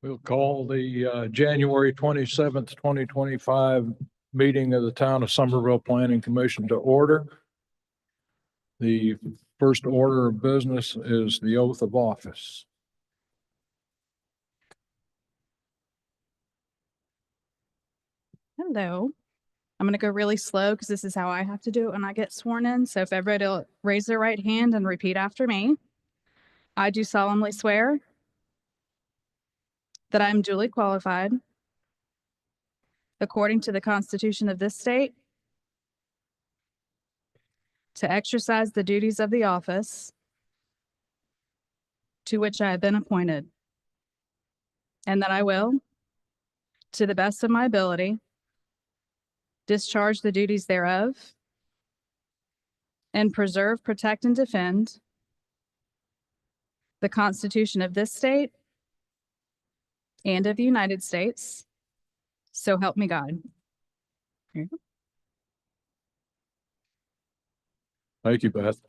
We'll call the January 27th, 2025 meeting of the Town of Somerville Planning Commission to order. The first order of business is the oath of office. Hello. I'm going to go really slow because this is how I have to do it when I get sworn in. So if everybody will raise their right hand and repeat after me. I do solemnly swear that I am duly qualified, according to the Constitution of this state, to exercise the duties of the office to which I have been appointed, and that I will, to the best of my ability, discharge the duties thereof, and preserve, protect, and defend the Constitution of this state and of the United States. So help me God. Here you go. Thank you, Beth.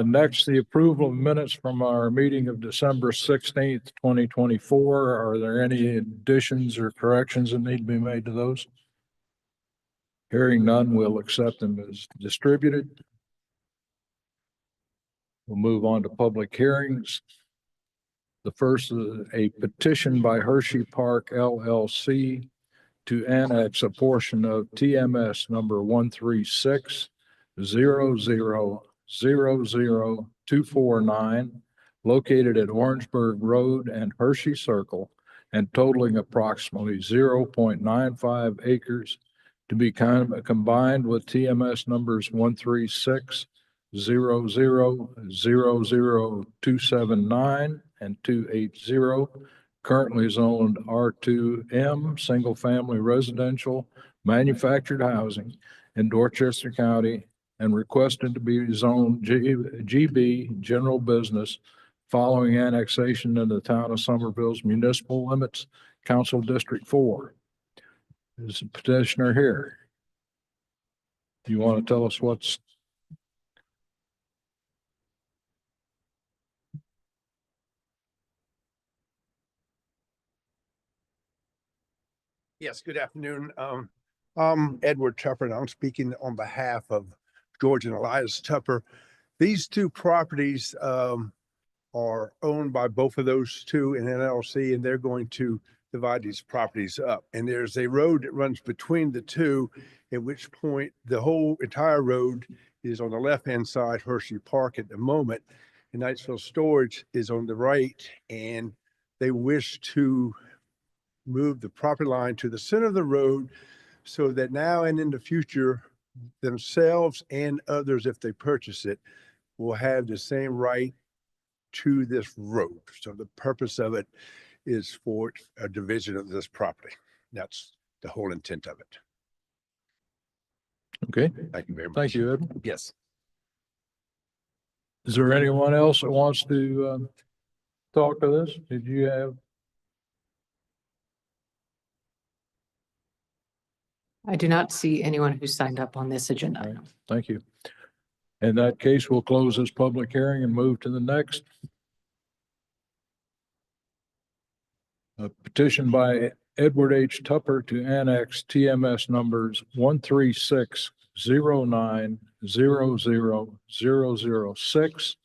Next, the approval of minutes from our meeting of December 16th, 2024. Are there any additions or corrections that need to be made to those? Hearing none, we'll accept them as distributed. We'll move on to public hearings. The first is a petition by Hershey Park LLC to annex a portion of TMS number 136-00-00249 located at Orangeburg Road and Hershey Circle and totaling approximately 0.95 acres to be combined with TMS numbers 136-00-00279 and 280, currently zoned R2M, single family residential manufactured housing in Dorchester County, and requested to be zoned GB general business following annexation in the Town of Somerville's municipal limits, Council District 4. Is the petitioner here? Do you want to tell us what's? Yes, good afternoon. I'm Edward Tupper, and I'm speaking on behalf of George and Elias Tupper. These two properties are owned by both of those two in LLC, and they're going to divide these properties up. And there's a road that runs between the two, at which point the whole entire road is on the left-hand side, Hershey Park at the moment, and Knightsville Storage is on the right, and they wish to move the property line to the center of the road so that now and in the future, themselves and others, if they purchase it, will have the same right to this road. So the purpose of it is for a division of this property. That's the whole intent of it. Okay, Thank you very much. thank you, Ed. Yes. Is there anyone else that wants to talk to this? Did you have? I do not see anyone who signed up on this agenda. All right, thank you. In that case, we'll close this public hearing and move to the next. A petition by Edward H. Tupper to annex TMS numbers 136-09-00-006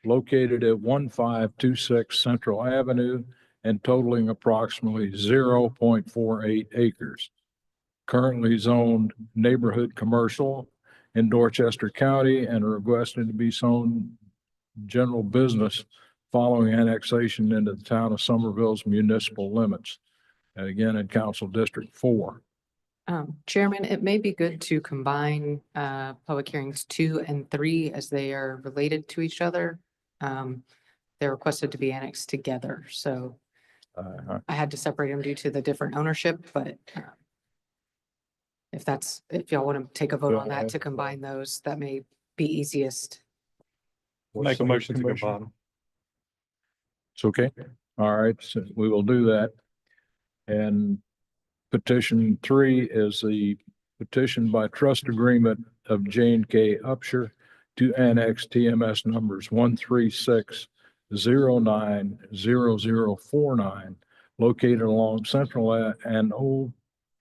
located at 1526 Central Avenue and totaling approximately 0.48 acres. Currently zoned neighborhood commercial in Dorchester County and requested to be zoned general business following annexation into the Town of Somerville's municipal limits. And again, in Council District 4. Chairman, it may be good to combine public hearings 2 and 3 as they are related to each other. They're requested to be annexed together. So I had to separate them due to the different ownership, but if y'all want to take a vote on that to combine those, that may be easiest. Make a motion to combine. It's okay. All right, so we will do that. And petition 3 is the petition by trust agreement of Jane K. Upshur to annex TMS numbers 136 090049 located along Central and Old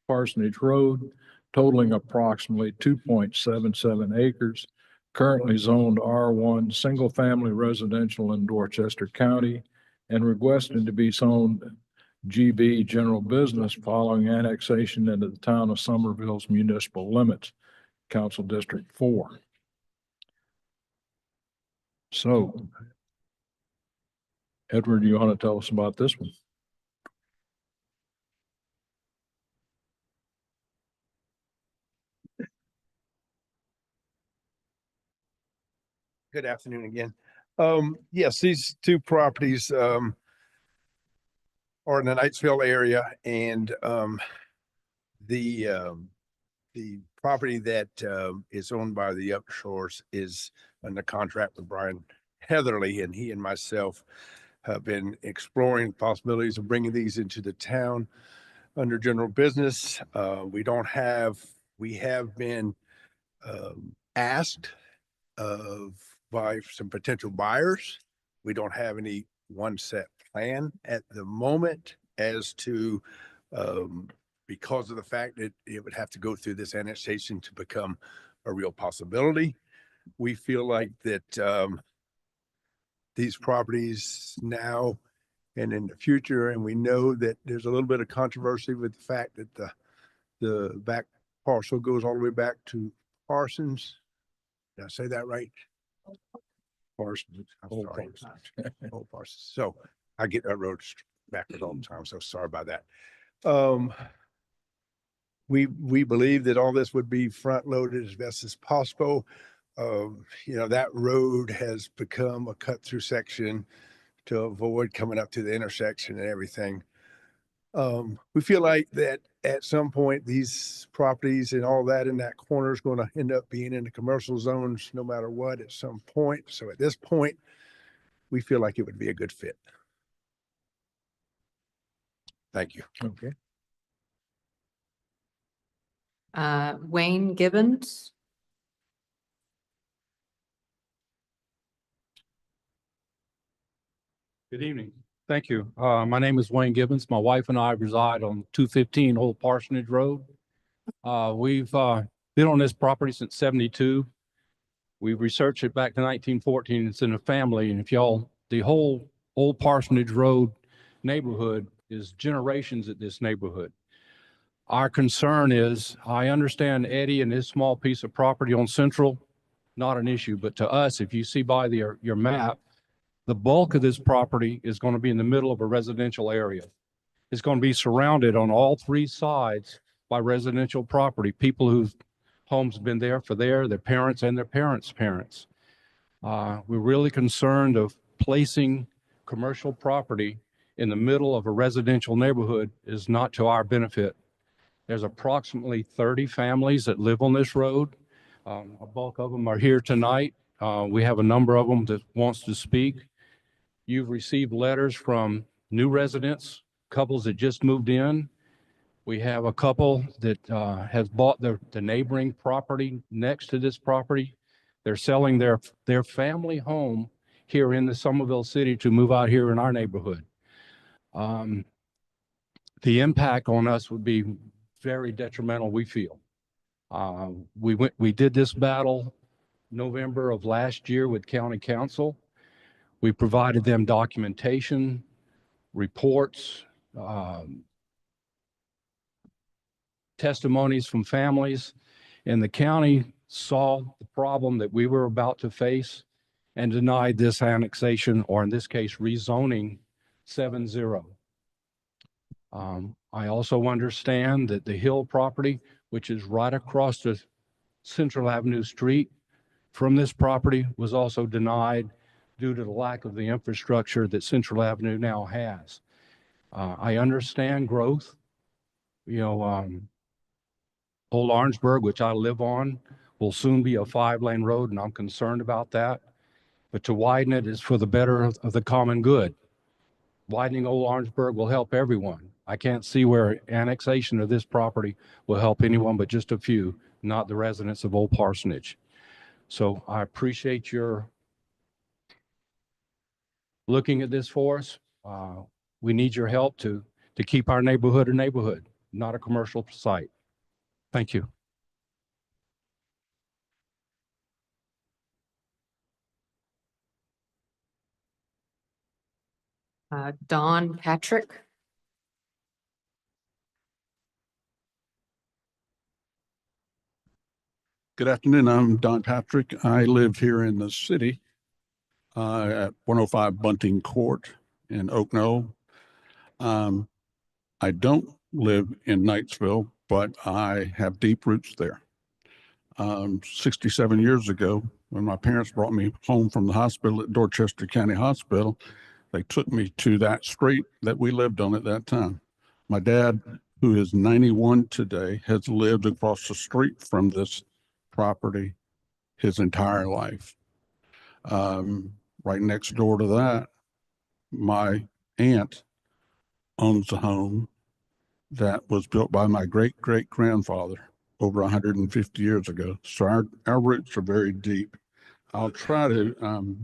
Parsonage Road, totaling approximately 2.77 acres, currently zoned R1 Single Family Residential in Dorchester County, and requested to be zoned GB General Business following annexation into the town of Somerville's municipal limits, Council District 4. So, Edward, you want to tell us about this one? Good afternoon again. Yes, these two properties, are in the Knightsville area, and, the property that, is owned by the Upshores is under contract with Brian Heatherly, and he and myself have been exploring possibilities of bringing these into the town under general business. We have been, asked by some potential buyers. We don't have any one set plan at the moment as to, because of the fact that it would have to go through this annexation to become a real possibility. We feel like that, these properties now and in the future, and we know that there's a little bit of controversy with the fact that the back parcel goes all the way back to Parsons. Did I say that right? Parsons. I'm Old sorry. Parsons. Old Parsons. So I get that road backwards all the time, so sorry about that. We believe that all this would be front loaded as best as possible. That road has become a cut through section to avoid coming up to the intersection and everything. We feel like that at some point, these properties and all that in that corner is going to end up being in the commercial zones no matter what at some point. So at this point, we feel like it would be a good fit. Thank you. Okay. Wayne Gibbons. Good evening. Thank you. My name is Wayne Gibbons. My wife and I reside on 215 Old Parsonage Road. We've been on this property since 72. We researched it back to 1914. It's in a family. And the whole Old Parsonage Road neighborhood is generations at this neighborhood. Our concern is, I understand Eddie and his small piece of property on Central, not an issue, but to us, if you see by your map, the bulk of this property is going to be in the middle of a residential area. It's going to be surrounded on all three sides by residential property, people whose homes have been there for their parents and their parents' parents. We're really concerned of placing commercial property in the middle of a residential neighborhood is not to our benefit. There's approximately 30 families that live on this road. A bulk of them are here tonight. We have a number of them that wants to speak. You've received letters from new residents, couples that just moved in. We have a couple that has bought the neighboring property next to this property. They're selling their family home here in the Somerville city to move out here in our neighborhood. The impact on us would be very detrimental, we feel. We did this battle November of last year with county council. We provided them documentation, reports, testimonies from families, and the county saw the problem that we were about to face and denied this annexation, or in this case, rezoning 7-0. I also understand that the Hill property, which is right across the Central Avenue Street from this property, was also denied due to the lack of the infrastructure that Central Avenue now has. I understand growth. Old Orangeburg, which I live on, will soon be a 5-lane road, and I'm concerned about that. But to widen it is for the better of the common good. Widening Old Orangeburg will help everyone. I can't see where annexation of this property will help anyone but just a few, not the residents of Old Parsonage. So I appreciate your looking at this for us. We need your help to keep our neighborhood a neighborhood, not a commercial site. Thank you. Don Patrick. Good afternoon. I'm Don Patrick. I live here in the city at 105 Bunting Court in Oak Knoll. I don't live in Knightsville, but I have deep roots there. 67 years ago, when my parents brought me home from the hospital at Dorchester County Hospital, they took me to that street that we lived on at that time. My dad, who is 91 today, has lived across the street from this property his entire life. Right next door to that, my aunt owns a home that was built by my great great grandfather over 150 years ago. So our roots are very deep. I'll try to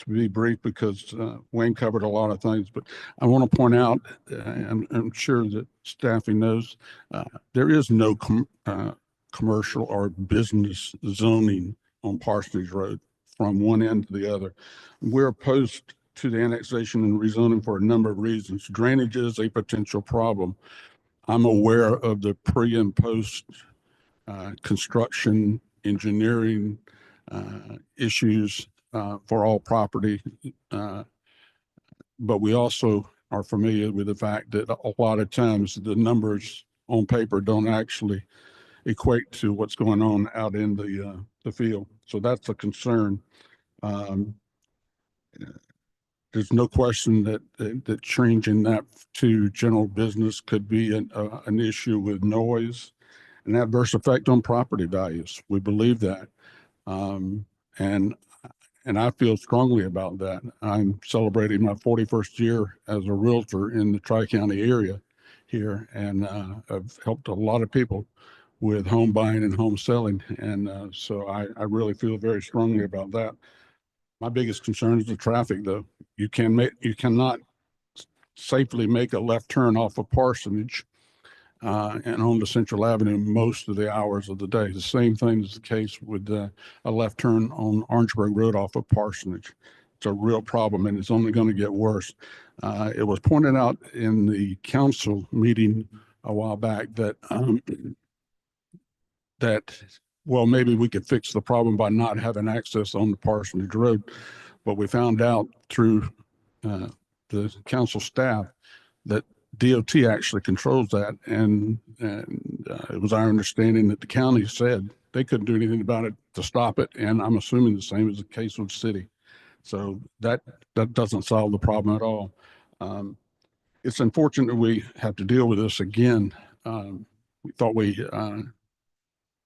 be brief because Wayne covered a lot of things, but I want to point out, I'm sure that staffing knows, there is no commercial or business zoning on Parsonage Road from one end to the other. We're opposed to the annexation and rezoning for a number of reasons. Drainage is a potential problem. I'm aware of the pre and post construction engineering issues for all property. But we also are familiar with the fact that a lot of times the numbers on paper don't actually equate to what's going on out in the field. So that's a concern. There's no question that changing that to general business could be an issue with noise and adverse effect on property values. We believe that. And I feel strongly about that. I'm celebrating my 41st year as a realtor in the Tri-County area here, and I've helped a lot of people with home buying and home selling. And so I really feel very strongly about that. My biggest concern is the traffic, though. You cannot safely make a left turn off of Parsonage and on to Central Avenue most of the hours of the day. The same thing is the case with a left turn on Orangeburg Road off of Parsonage. It's a real problem, and it's only going to get worse. It was pointed out in the council meeting a while back that well, maybe we could fix the problem by not having access on the Parsonage Road. But we found out through the council staff that DOT actually controls that. And it was our understanding that the county said they couldn't do anything about it to stop it. And I'm assuming the same is the case with the city. So that doesn't solve the problem at all. It's unfortunate we have to deal with this again. We thought we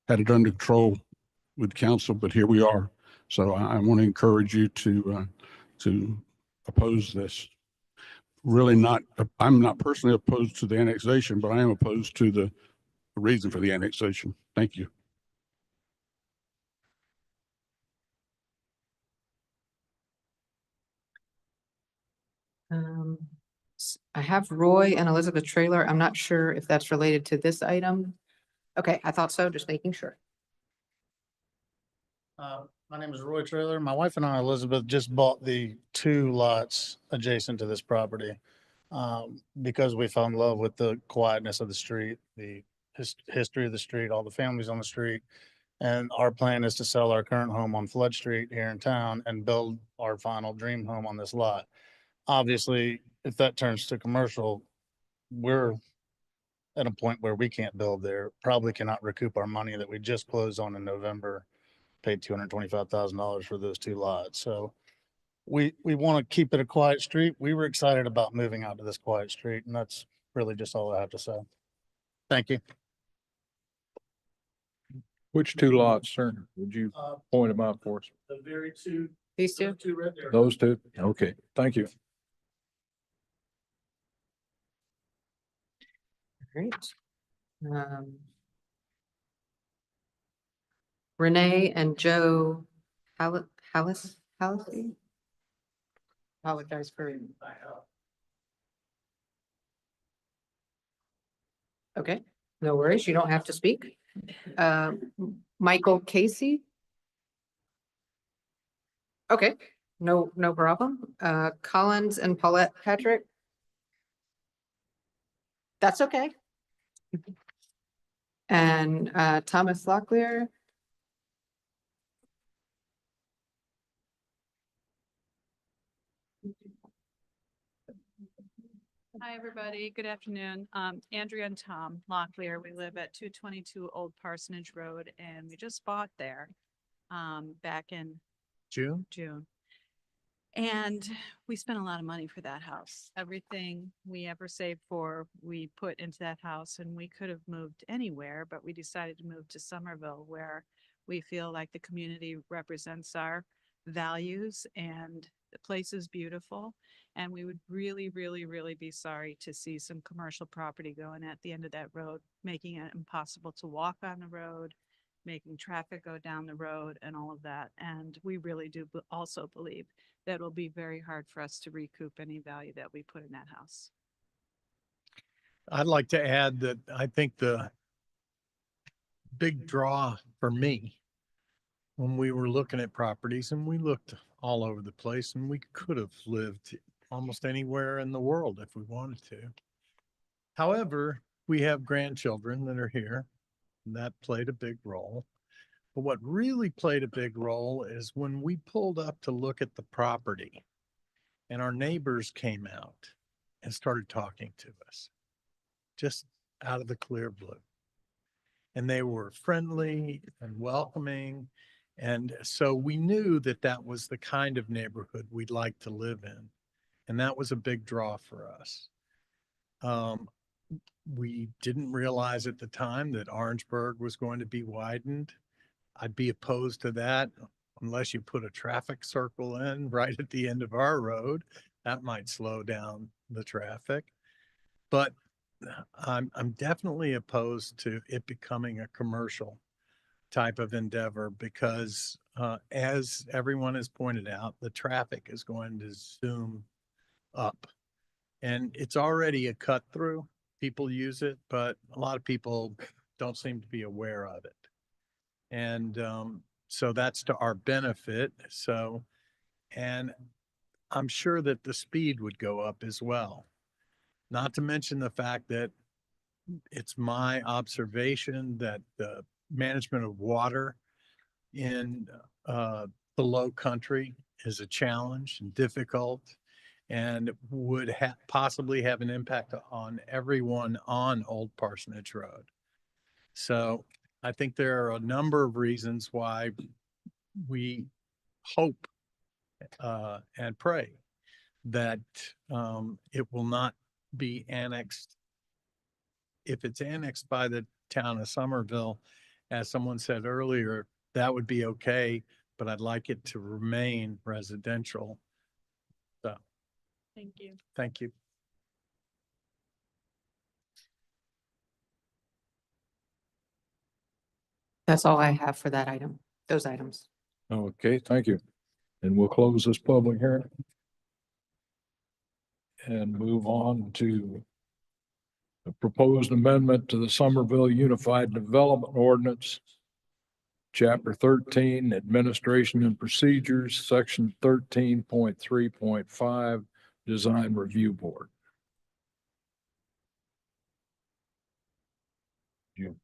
had it under control with council, but here we are. So I want to encourage you to oppose this. Really not, I'm not personally opposed to the annexation, but I am opposed to the reason for the annexation. Thank you. I have Roy and Elizabeth Trailer. I'm not sure if that's related to this item. Okay, I thought so, just making sure. My name is Roy Trailer. My wife and I, Elizabeth, just bought the 2 lots adjacent to this property because we fell in love with the quietness of the street, the history of the street, all the families on the street. And our plan is to sell our current home on Flood Street here in town and build our final dream home on this lot. Obviously, if that turns to commercial, we're at a point where we can't build there, probably cannot recoup our money that we just closed on in November, paid $225,000 for those 2 lots. So we want to keep it a quiet street. We were excited about moving out to this quiet street, and that's really just all I have to say. Thank you. Which 2 lots, sir? Would you point them out for us? The very 2. These two? 2 right there. Those 2? Okay, thank you. Great. Renee and Joe Hallis. Apologize for. Okay, no worries. You don't have to speak. Michael Casey? Okay, no problem. Collins and Paulette Patrick? That's okay. And Thomas Locklear? Hi, everybody. Good afternoon. Andrea and Tom Locklear. We live at 222 Old Parsonage Road, and we just bought there back in June? June. And we spent a lot of money for that house. Everything we ever saved for, we put into that house, and we could have moved anywhere, but we decided to move to Somerville, where we feel like the community represents our values, and the place is beautiful. And we would really, really, really be sorry to see some commercial property going at the end of that road, making it impossible to walk on the road, making traffic go down the road and all of that. And we really do also believe that it'll be very hard for us to recoup any value that we put in that house. I'd like to add that I think the big draw for me when we were looking at properties, and we looked all over the place, and we could have lived almost anywhere in the world if we wanted to. However, we have grandchildren that are here, and that played a big role. But what really played a big role is when we pulled up to look at the property and our neighbors came out and started talking to us, just out of the clear blue. And they were friendly and welcoming. And so we knew that that was the kind of neighborhood we'd like to live in. And that was a big draw for us. We didn't realize at the time that Orangeburg was going to be widened. I'd be opposed to that unless you put a traffic circle in right at the end of our road. That might slow down the traffic. But I'm definitely opposed to it becoming a commercial type of endeavor because as everyone has pointed out, the traffic is going to zoom up. And it's already a cut through. People use it, but a lot of people don't seem to be aware of it. And so that's to our benefit. So, and I'm sure that the speed would go up as well. Not to mention the fact that it's my observation that the management of water in the low country is a challenge and difficult and would possibly have an impact on everyone on Old Parsonage Road. So I think there are a number of reasons why we hope and pray that it will not be annexed. If it's annexed by the town of Somerville, as someone said earlier, that would be okay, but I'd like it to remain residential. So, Thank you. thank you. That's all I have for that item, those items. Okay, thank you. And we'll close this public hearing and move on to a proposed amendment to the Somerville Unified Development Ordinance, Chapter 13, Administration and Procedures, Section 13.3.5, Design Review Board. You.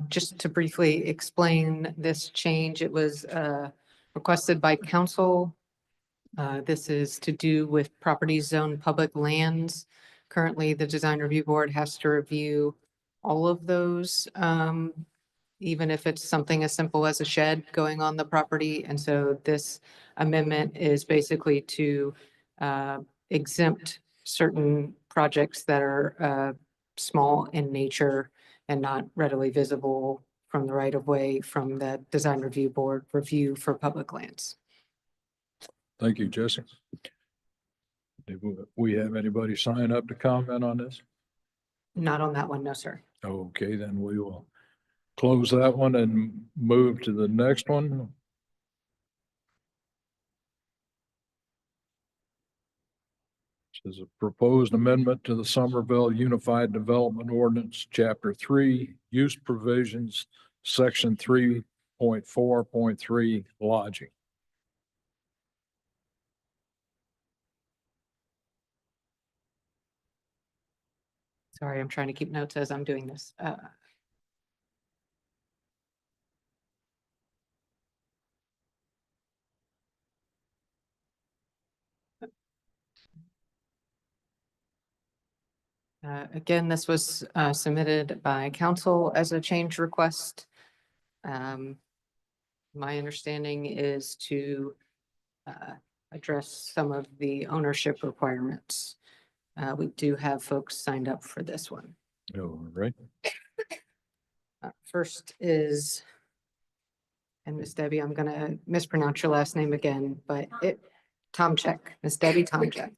Just to briefly explain this change, it was requested by council. This is to do with property zone public lands. Currently, the Design Review Board has to review all of those, even if it's something as simple as a shed going on the property. And so this amendment is basically to exempt certain projects that are small in nature and not readily visible from the right of way from the Design Review Board review for public lands. Thank you, Jesse. We have anybody sign up to comment on this? Not on that one, no, sir. Okay, then we will close that one and move to the next one. This is a proposed amendment to the Somerville Unified Development Ordinance, Chapter 3, Use Provisions, Section 3.4.3, Lodging. Sorry, I'm trying to keep notes as I'm doing this. Again, this was submitted by council as a change request. My understanding is to address some of the ownership requirements. We do have folks signed up for this one. All right. First is, and Miss Debbie, I'm gonna mispronounce your last name again, but Tomczyk, Miss Debbie Tomczyk.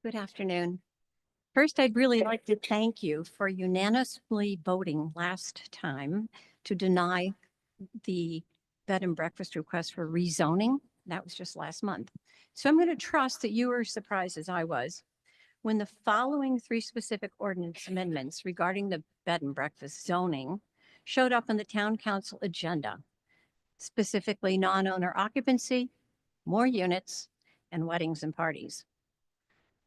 Good afternoon. First, I'd really like to thank you for unanimously voting last time to deny the bed and breakfast request for rezoning. That was just last month. So I'm going to trust that you were surprised as I was when the following 3 specific ordinance amendments regarding the bed and breakfast zoning showed up on the town council agenda, specifically non-owner occupancy, more units, and weddings and parties.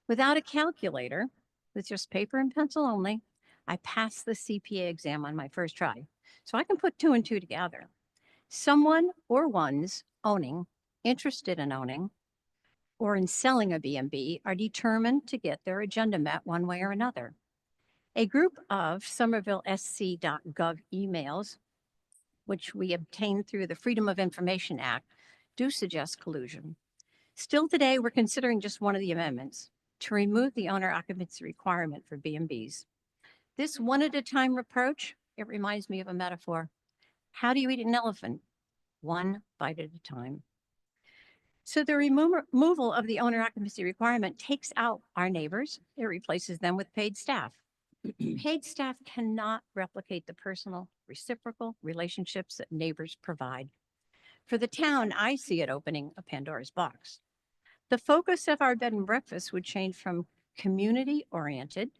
Without a calculator, with just paper and pencil only, I passed the CPA exam on my first try. So I can put 2 and 2 together. Someone or ones owning, interested in owning, or in selling a B&B are determined to get their agenda met one way or another. A group of somervillesc.gov emails, which we obtained through the Freedom of Information Act, do suggest collusion. Still today, we're considering just one of the amendments to remove the owner occupancy requirement for B&Bs. This one-at-a-time approach, it reminds me of a metaphor. How do you eat an elephant? One bite at a time. So the removal of the owner occupancy requirement takes out our neighbors. It replaces them with paid staff. Paid staff cannot replicate the personal, reciprocal relationships that neighbors provide. For the town, I see it opening a Pandora's box. The focus of our bed and breakfast would change from community-oriented,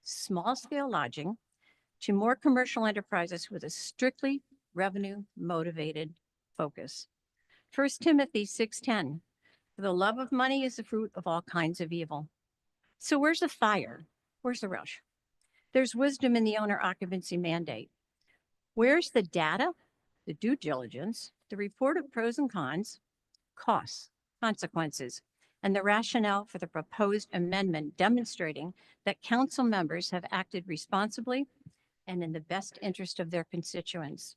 small-scale lodging to more commercial enterprises with a strictly revenue-motivated focus. 1 Timothy 6:10, for the love of money is the fruit of all kinds of evil. So where's the fire? Where's the rush? There's wisdom in the owner occupancy mandate. Where's the data, the due diligence, the report of pros and cons, costs, consequences, and the rationale for the proposed amendment demonstrating that council members have acted responsibly and in the best interest of their constituents?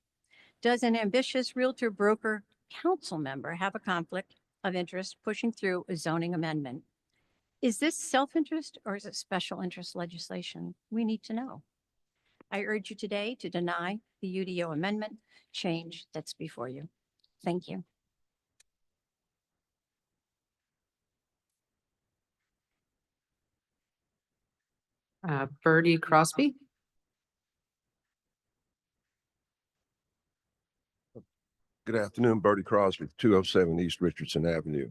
Does an ambitious realtor broker council member have a conflict of interest pushing through a zoning amendment? Is this self-interest or is it special interest legislation? We need to know. I urge you today to deny the UDO amendment change that's before you. Thank you. Birdie Crosby. Good afternoon, Bertie Crosby, 207 East Richardson Avenue.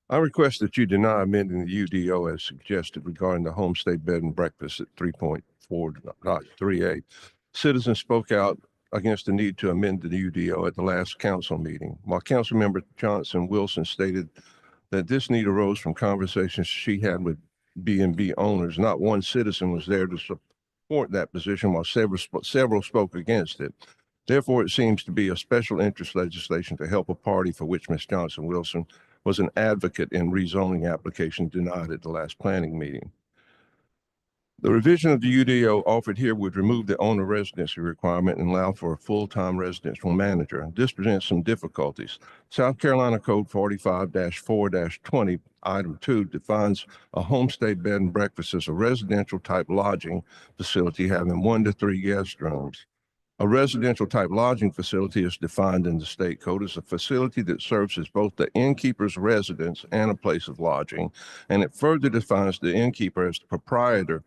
I request that you deny amending the UDO as suggested regarding the homestay bed and breakfast at 3.4.38. Citizens spoke out against the need to amend the UDO at the last council meeting. While Councilmember Johnson Wilson stated that this need arose from conversations she had with B&B owners, not one citizen was there to support that position, while several spoke against it. Therefore, it seems to be a special interest legislation to help a party for which Ms. Johnson Wilson was an advocate in rezoning application denied at the last planning meeting. The revision of the UDO offered here would remove the owner residency requirement and allow for a full-time residential manager. This presents some difficulties. South Carolina Code 45-4-20, Item 2 defines a homestay bed and breakfast as a residential type lodging facility having 1 to 3 guest rooms. A residential type lodging facility is defined in the state code as a facility that serves as both the innkeeper's residence and a place of lodging. And it further defines the innkeeper as the proprietor,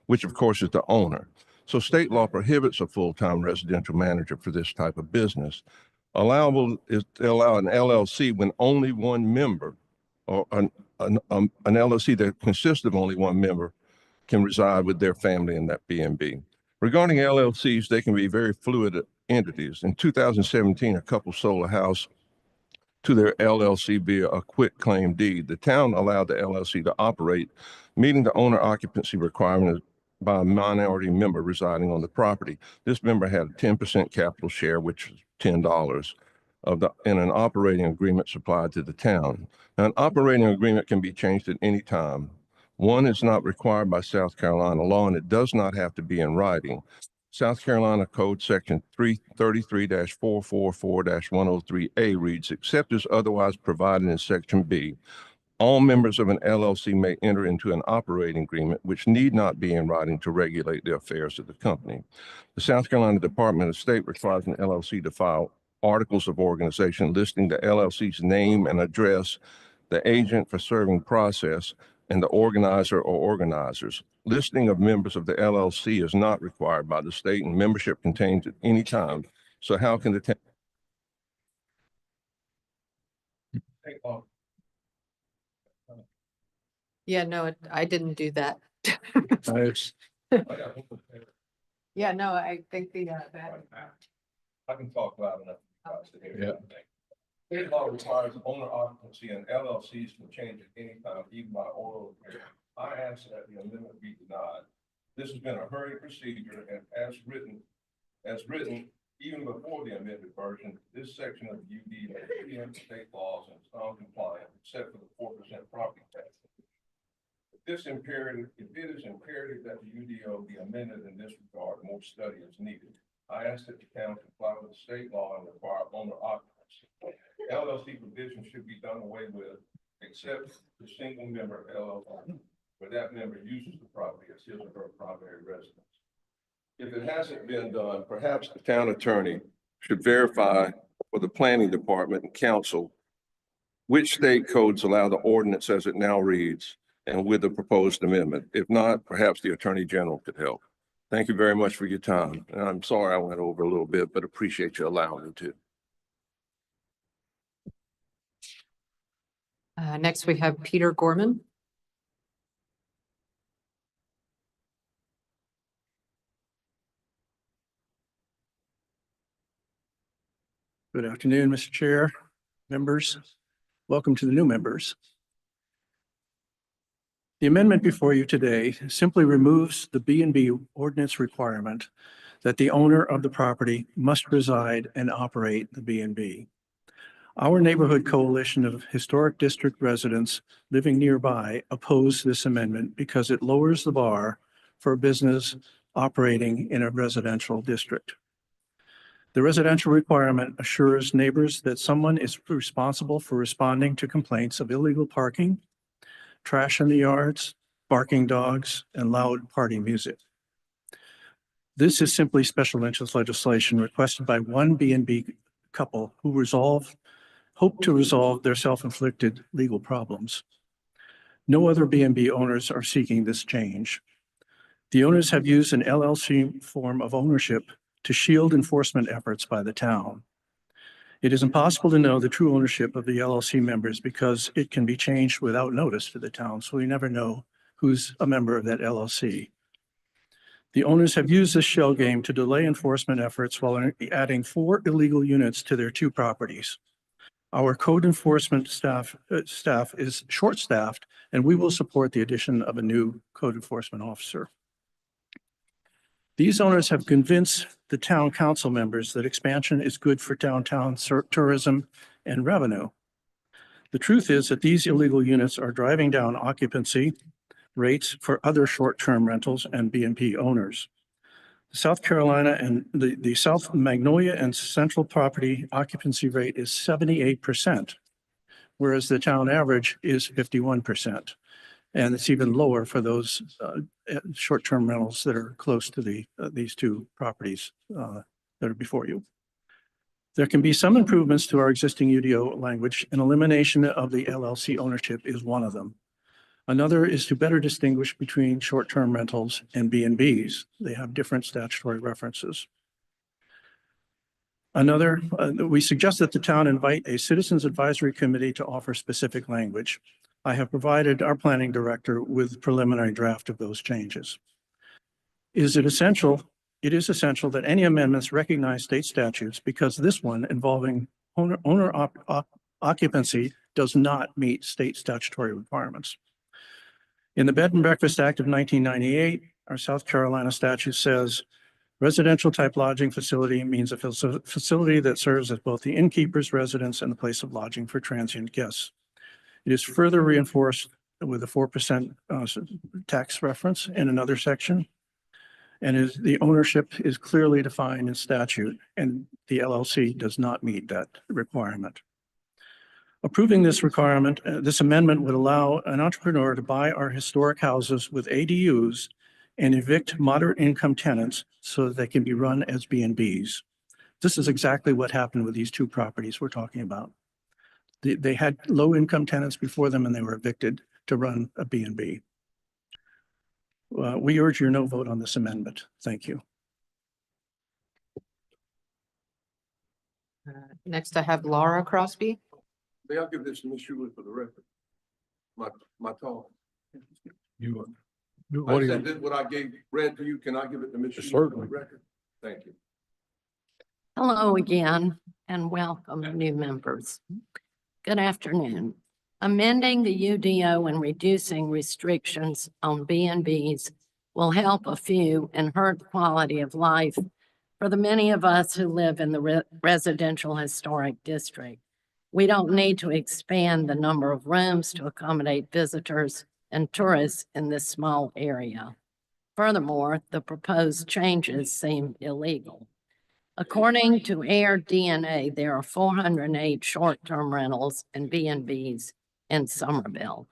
which of course is the owner. So state law prohibits a full-time residential manager for this type of business. Allowable is to allow an LLC when only one member, or an LLC that consists of only one member, can reside with their family in that B&B. Regarding LLCs, they can be very fluid entities. In 2017, a couple sold a house to their LLC via a quitclaim deed. The town allowed the LLC to operate, meeting the owner occupancy requirement by a minority member residing on the property. This member had a 10% capital share, which is $10 in an operating agreement supplied to the town. Now, an operating agreement can be changed at any time. One is not required by South Carolina law, and it does not have to be in writing. South Carolina Code Section 333-444-103A reads, except as otherwise provided in Section B, all members of an LLC may enter into an operating agreement, which need not be in writing to regulate the affairs of the company. The South Carolina Department of State requires an LLC to file articles of organization listing the LLC's name and address, the agent for serving process, and the organizer or organizers. Listing of members of the LLC is not required by the state, and membership can change at any time. So how can the town? Yeah, no, I didn't do that. Yeah, no, I think the, I can talk loud enough. Yeah. State law requires owner occupancy, and LLCs can change at any time, even by oral agreement. I ask that the amendment be denied. This has been a hurried procedure, and as written, even before the amended version, this section of the UD preempts state laws and is non-compliant, except for the 4% property tax. If it is imperative that the UDO be amended in this regard, more study is needed. I ask that the town comply with the state law and require owner occupancy. LLC provision should be done away with, except the single member LLC, where that member uses the property as his or her primary residence. If it hasn't been done, perhaps the town attorney should verify for the planning department and council which state codes allow the ordinance as it now reads and with the proposed amendment. If not, perhaps the attorney general could help. Thank you very much for your time. And I'm sorry I went over a little bit, but appreciate you allowing me to. next we have Peter Gorman. Good afternoon, Mr. Chair, members. Welcome to the new members. The amendment before you today simply removes the B&B ordinance requirement that the owner of the property must reside and operate the B&B. Our neighborhood coalition of historic district residents living nearby oppose this amendment because it lowers the bar for a business operating in a residential district. The residential requirement assures neighbors that someone is responsible for responding to complaints of illegal parking, trash in the yards, barking dogs, and loud party music. This is simply special interest legislation requested by one B&B couple who hope to resolve their self-inflicted legal problems. No other B&B owners are seeking this change. The owners have used an LLC form of ownership to shield enforcement efforts by the town. It is impossible to know the true ownership of the LLC members because it can be changed without notice to the town, so we never know who's a member of that LLC. The owners have used this shell game to delay enforcement efforts while adding 4 illegal units to their 2 properties. Our code enforcement staff is short-staffed, and we will support the addition of a new code enforcement officer. These owners have convinced the town council members that expansion is good for downtown tourism and revenue. The truth is that these illegal units are driving down occupancy, rates for other short-term rentals and B&B owners. South Carolina and the South Magnolia and Central property occupancy rate is 78%, whereas the town average is 51%. And it's even lower for those short-term rentals that are close to these two properties that are before you. There can be some improvements to our existing UDO language, and elimination of the LLC ownership is one of them. Another is to better distinguish between short-term rentals and B&Bs. They have different statutory references. Another, we suggest that the town invite a citizens advisory committee to offer specific language. I have provided our planning director with preliminary draft of those changes. Is it essential? It is essential that any amendments recognize state statutes, because this one involving owner occupancy does not meet state statutory requirements. In the Bed and Breakfast Act of 1998, our South Carolina statute says residential type lodging facility means a facility that serves as both the innkeeper's residence and the place of lodging for transient guests. It is further reinforced with a 4% tax reference in another section. And the ownership is clearly defined in statute, and the LLC does not meet that requirement. Approving this requirement, this amendment would allow an entrepreneur to buy our historic houses with ADUs and evict moderate income tenants so that they can be run as B&Bs. This is exactly what happened with these two properties we're talking about. They had low income tenants before them and they were evicted to run a B&B. We urge your no vote on this amendment. Thank you. Next, I have Laura Crosby. May I give this to Ms. Schuler for the record? My talk. You, I what do said you, this, what I read to you, can I give it to Ms. Schuler for the Certainly. record? Thank you. Hello again and welcome new members. Good afternoon. Amending the UDO and reducing restrictions on B&Bs will help a few and hurt the quality of life for the many of us who live in the residential historic district. We don't need to expand the number of rooms to accommodate visitors and tourists in this small area. Furthermore, the proposed changes seem illegal. According to AirDNA, there are 408 short-term rentals and B&Bs in Somerville.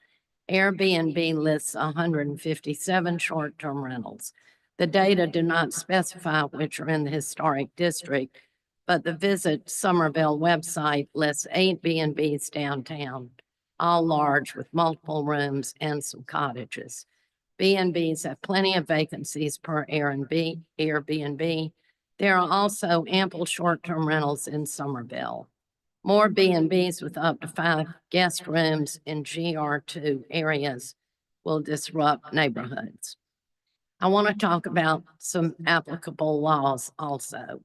Airbnb lists 157 short-term rentals. The data do not specify which are in the historic district, but the Visit Somerville website lists 8 B&Bs downtown, all large with multiple rooms and some cottages. B&Bs have plenty of vacancies per Airbnb. There are also ample short-term rentals in Somerville. More B&Bs with up to 5 guest rooms in GR2 areas will disrupt neighborhoods. I want to talk about some applicable laws also.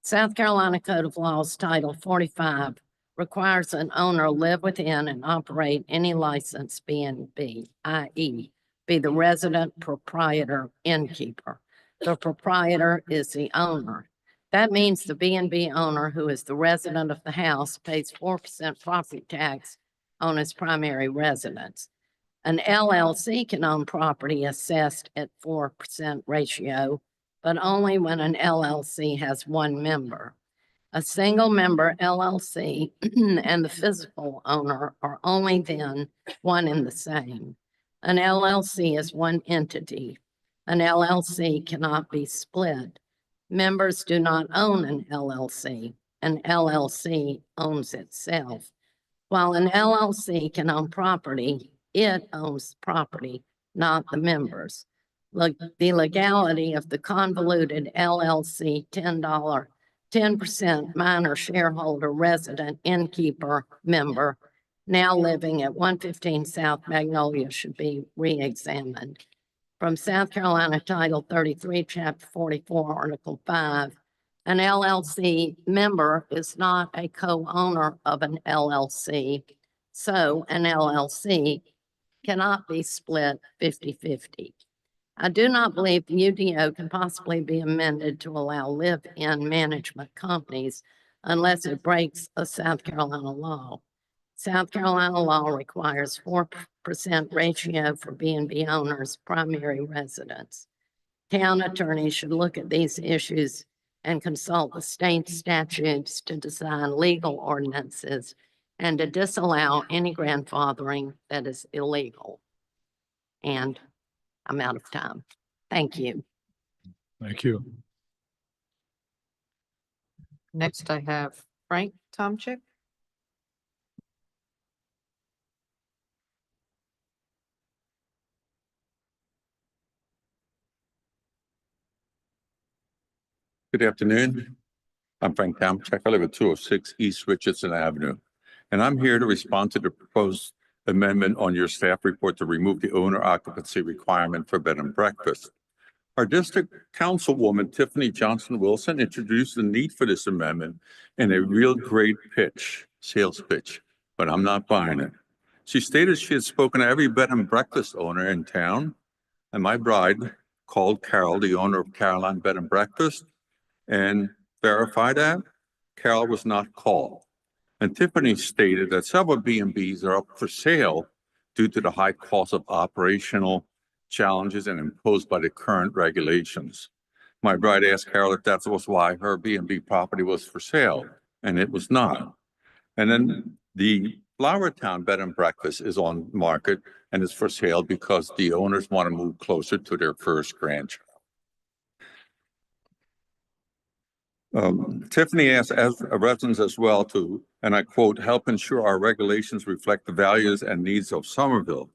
South Carolina Code of Laws Title 45 requires an owner live within and operate any licensed B&B, i.e. be the resident proprietor innkeeper. The proprietor is the owner. That means the B&B owner, who is the resident of the house, pays 4% property tax on his primary residence. An LLC can own property assessed at 4% ratio, but only when an LLC has one member. A single member LLC and the physical owner are only then one and the same. An LLC is one entity. An LLC cannot be split. Members do not own an LLC. An LLC owns itself. While an LLC can own property, it owns property, not the members. The legality of the convoluted LLC 10% minor shareholder resident innkeeper member now living at 115 South Magnolia should be re-examined. From South Carolina Title 33, Chapter 44, Article 5, an LLC member is not a co-owner of an LLC, so an LLC cannot be split 50-50. I do not believe the UDO can possibly be amended to allow live-in management companies unless it breaks a South Carolina law. South Carolina law requires 4% ratio for B&B owners' primary residence. Town attorneys should look at these issues and consult the state statutes to design legal ordinances and to disallow any grandfathering that is illegal. And I'm out of time. Thank you. Thank you. Next, I have Frank Tomczyk. Good afternoon. I'm Frank Tomczyk. I live at 206 East Richardson Avenue. And I'm here to respond to the proposed amendment on your staff report to remove the owner occupancy requirement for bed and breakfast. Our district councilwoman, Tiffany Johnson Wilson, introduced the need for this amendment in a real great pitch, sales pitch, but I'm not buying it. She stated she had spoken to every bed and breakfast owner in town, and my bride called Carol, the owner of Caroline Bed and Breakfast, and verified that Carol was not called. And Tiffany stated that several B&Bs are up for sale due to the high cost of operational challenges and imposed by the current regulations. My bride asked Carol if that was why her B&B property was for sale, and it was not. And then the Flowertown Bed and Breakfast is on market and is for sale because the owners want to move closer to their first grandchild. Tiffany asked as residents as well to, and I quote, help ensure our regulations reflect the values and needs of Somerville.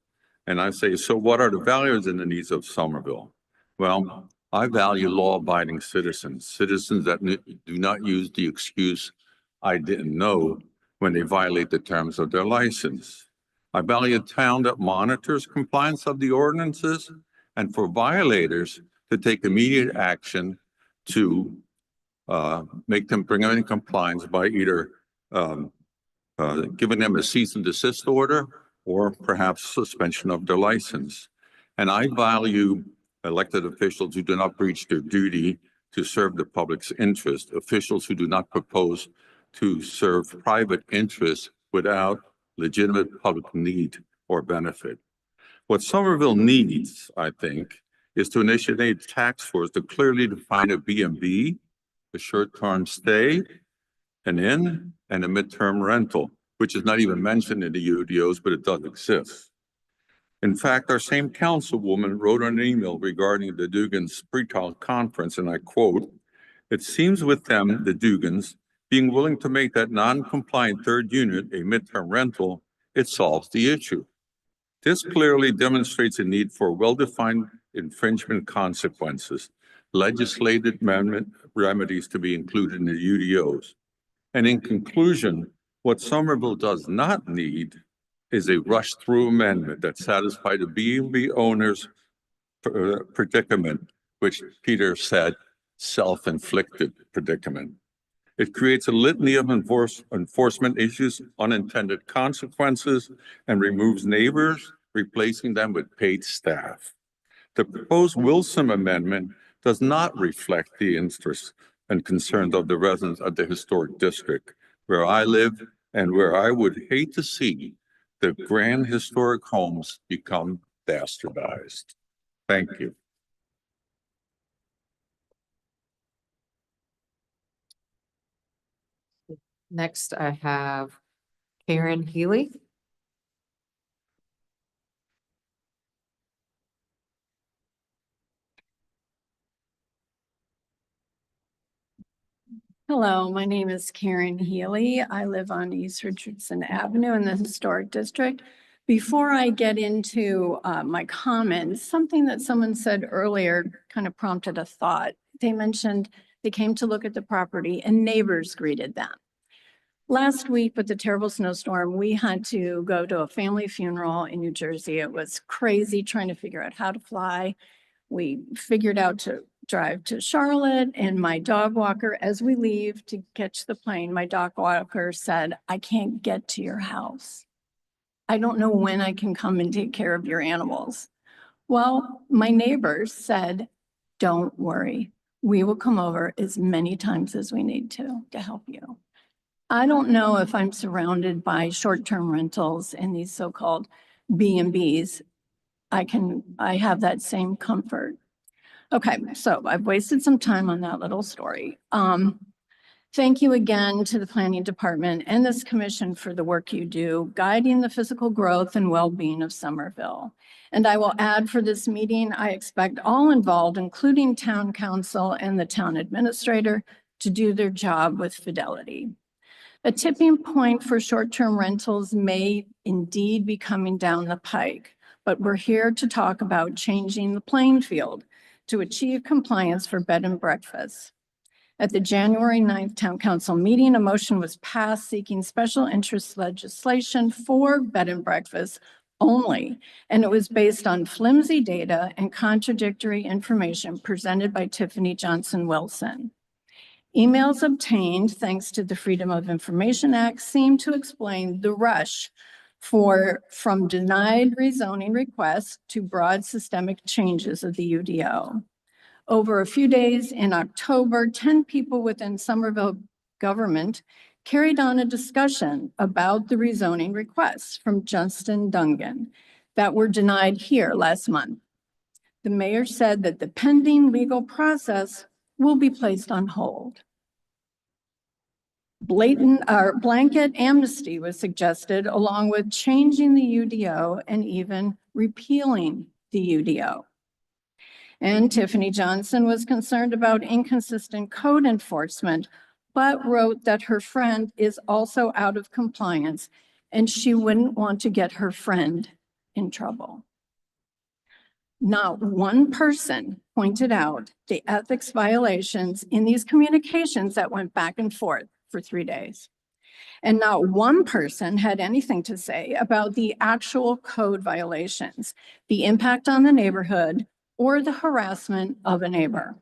And I say, so what are the values and the needs of Somerville? Well, I value law-abiding citizens, citizens that do not use the excuse, I didn't know, when they violate the terms of their license. I value a town that monitors compliance of the ordinances and for violators to take immediate action to make them bring them in compliance by either giving them a cease and desist order or perhaps suspension of their license. And I value elected officials who do not breach their duty to serve the public's interest, officials who do not propose to serve private interests without legitimate public need or benefit. What Somerville needs, I think, is to initiate a task force to clearly define a B&B, a short-term stay, an inn, and a midterm rental, which is not even mentioned in the UDOs, but it does exist. In fact, our same councilwoman wrote an email regarding the Dugans pretrial conference, and I quote, it seems with them, the Dugans, being willing to make that non-compliant third unit a midterm rental, it solves the issue. This clearly demonstrates a need for well-defined infringement consequences, legislated amendment remedies to be included in the UDOs. And in conclusion, what Somerville does not need is a rush-through amendment that satisfies the B&B owners' predicament, which Peter said, self-inflicted predicament. It creates a litany of enforcement issues, unintended consequences, and removes neighbors, replacing them with paid staff. The proposed Wilson amendment does not reflect the interests and concerns of the residents of the historic district, where I live and where I would hate to see the grand historic homes become bastardized. Thank you. Next, I have Karen Healy. Hello, my name is Karen Healy. I live on East Richardson Avenue in the Historic District. Before I get into my comments, something that someone said earlier kind of prompted a thought. They mentioned they came to look at the property and neighbors greeted them. Last week with the terrible snowstorm, we had to go to a family funeral in New Jersey. It was crazy trying to figure out how to fly. We figured out to drive to Charlotte, and my dog walker, as we leave to catch the plane, my dog walker said, I can't get to your house. I don't know when I can come and take care of your animals. Well, my neighbors said, don't worry. We will come over as many times as we need to help you. I don't know if I'm surrounded by short-term rentals in these so-called B&Bs. I have that same comfort. Okay, so I've wasted some time on that little story. Thank you again to the Planning Department and this commission for the work you do, guiding the physical growth and well-being of Somerville. And I will add, for this meeting, I expect all involved, including town council and the town administrator, to do their job with fidelity. A tipping point for short-term rentals may indeed be coming down the pike, but we're here to talk about changing the playing field to achieve compliance for bed and breakfast. At the January 9th Town Council meeting, a motion was passed seeking special interest legislation for bed and breakfast only, and it was based on flimsy data and contradictory information presented by Tiffany Johnson Wilson. Emails obtained thanks to the Freedom of Information Act seem to explain the rush from denied rezoning requests to broad systemic changes of the UDO. Over a few days in October, 10 people within Somerville government carried on a discussion about the rezoning requests from Justin Dungan that were denied here last month. The mayor said that the pending legal process will be placed on hold. Blanket amnesty was suggested, along with changing the UDO and even repealing the UDO. And Tiffany Johnson was concerned about inconsistent code enforcement, but wrote that her friend is also out of compliance and she wouldn't want to get her friend in trouble. Not one person pointed out the ethics violations in these communications that went back and forth for 3 days. And not one person had anything to say about the actual code violations, the impact on the neighborhood, or the harassment of a neighbor.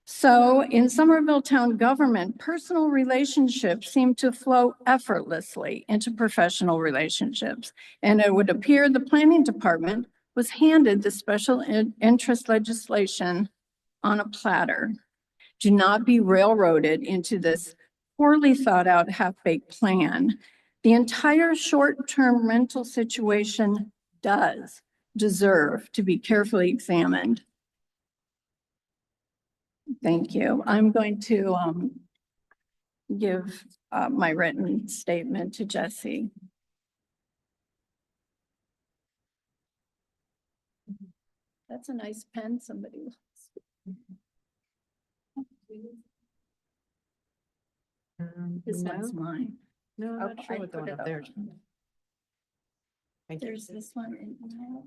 So in Somerville town government, personal relationships seem to flow effortlessly into professional relationships. And it would appear the planning department was handed the special interest legislation on a platter. Do not be railroaded into this poorly thought out half-baked plan. The entire short-term rental situation does deserve to be carefully examined. Thank you. I'm going to give my written statement to Jesse. That's a nice pen somebody wants. This one's mine. No, I'm Okay, not sure I what the put one it up up. there. Thank you. There's this one in there.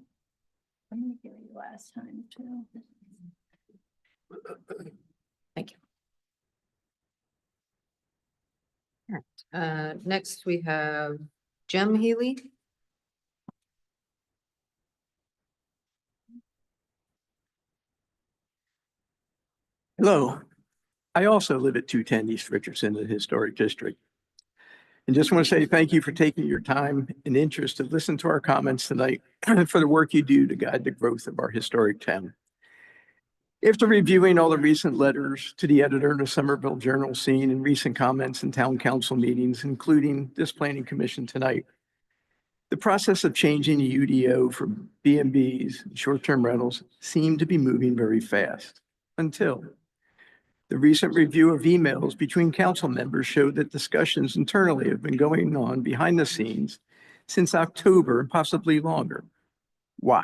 I'm gonna give you last time too. Thank you. All right, next we have Jem Healy. Hello. I also live at 210 East Richardson, the historic district. And just want to say thank you for taking your time and interest to listen to our comments tonight and for the work you do to guide the growth of our historic town. After reviewing all the recent letters to the editor of the Somerville Journal Scene and recent comments in town council meetings, including this planning commission tonight, the process of changing the UDO for B&Bs, short-term rentals, seemed to be moving very fast until the recent review of emails between council members showed that discussions internally have been going on behind the scenes since October, possibly longer. Why?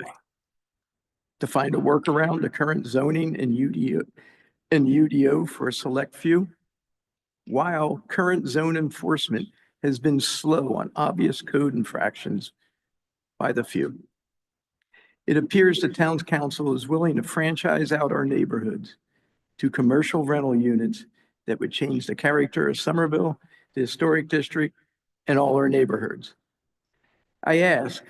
To find a workaround to current zoning and UDO for a select few, while current zone enforcement has been slow on obvious code infractions by the few. It appears the town's council is willing to franchise out our neighborhoods to commercial rental units that would change the character of Somerville, the historic district, and all our neighborhoods. I ask,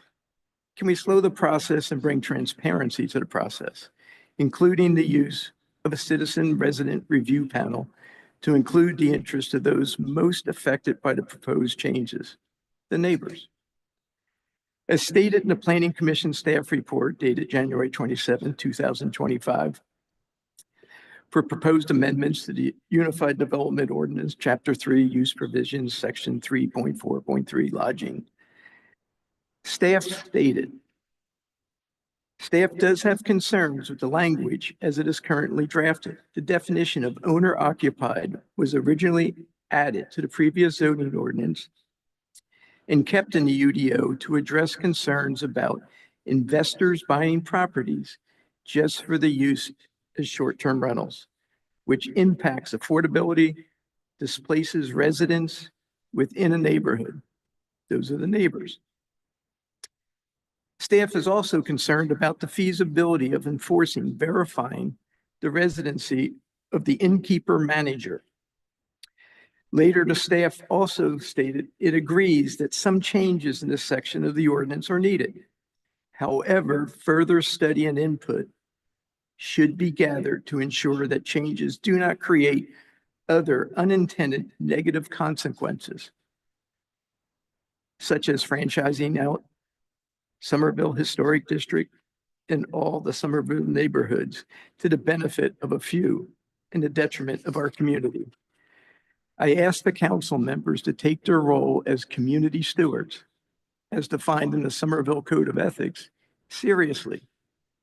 can we slow the process and bring transparency to the process, including the use of a citizen resident review panel to include the interest of those most affected by the proposed changes, the neighbors? As stated in the Planning Commission staff report dated January 27, 2025, for proposed amendments to the Unified Development Ordinance, Chapter 3, Use Provisions, Section 3.4.3, Lodging. Staff stated, staff does have concerns with the language as it is currently drafted. The definition of owner occupied was originally added to the previous zoning ordinance and kept in the UDO to address concerns about investors buying properties just for the use as short-term rentals, which impacts affordability, displaces residents within a neighborhood. Those are the neighbors. Staff is also concerned about the feasibility of enforcing, verifying the residency of the innkeeper manager. Later, the staff also stated it agrees that some changes in this section of the ordinance are needed. However, further study and input should be gathered to ensure that changes do not create other unintended negative consequences, such as franchising out Somerville Historic District and all the Somerville neighborhoods to the benefit of a few and the detriment of our community. I ask the council members to take their role as community stewards, as defined in the Somerville Code of Ethics, seriously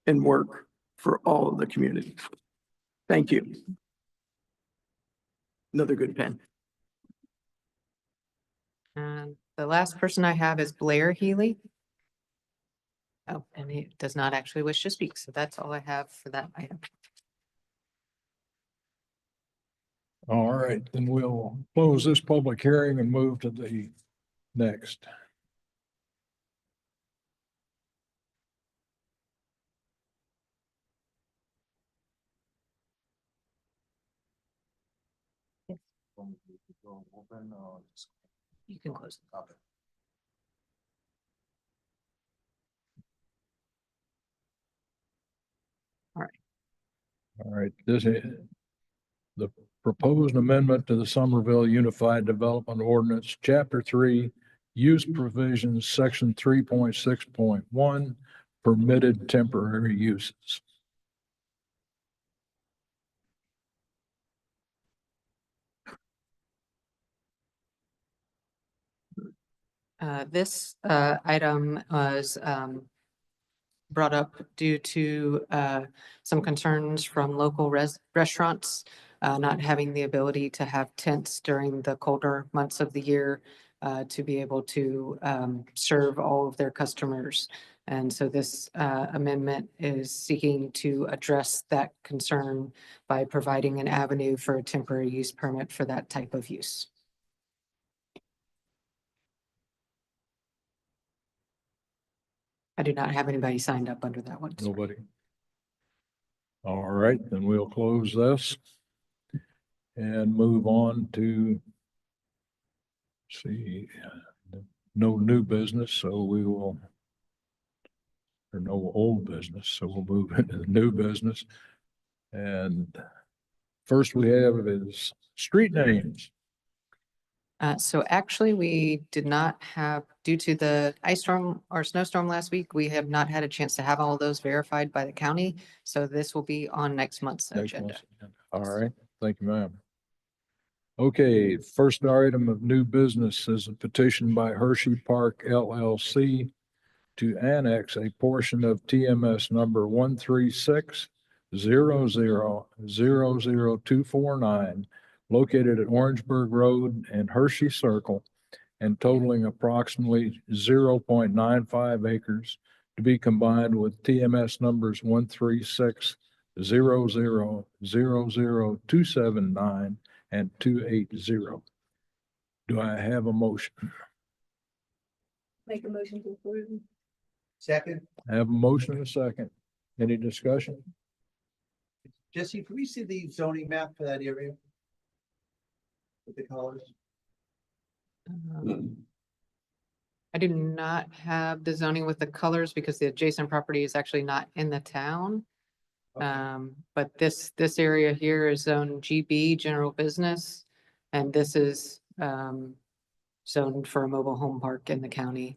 and work for all of the community. Thank you. Another good pen. And the last person I have is Blair Healy. Oh, and he does not actually wish to speak, so that's all I have for that item. All right, then we'll close this public hearing and move to the next. You can close. All right, this is the proposed amendment to the Somerville Unified Development Ordinance, Chapter 3, Use Provisions, Section 3.6.1, Permitted Temporary Uses. This item was brought up due to some concerns from local restaurants not having the ability to have tents during the colder months of the year to be able to serve all of their customers. And so this amendment is seeking to address that concern by providing an avenue for a temporary use permit for that type of use. I do not have anybody signed up under that one. sorry. Nobody. All right, then we'll close this and move on to see, no new business, so we will, or no old business, so we'll move into the new business. And first we have is street names. So actually, we did not have, due to the ice storm or snowstorm last week, we have not had a chance to have all of those verified by the county. So this will be on next month's Next agenda. month's agenda. All right, thank you, ma'am. Okay, first item of new business is a petition by Hershey Park LLC to annex a portion of TMS number 13600000249 located at Orangeburg Road and Hershey Circle and totaling approximately 0.95 acres to be combined with TMS numbers 13600000279 and 280. Do I have a motion? Make a motion to approve. Second, I have a motion and a second. Any discussion? Jesse, can we see the zoning map for that area? With the colors? I do not have the zoning with the colors because the adjacent property is actually not in the town. But this area here is zone GB, general business, and this is zoned for a mobile home park in the county.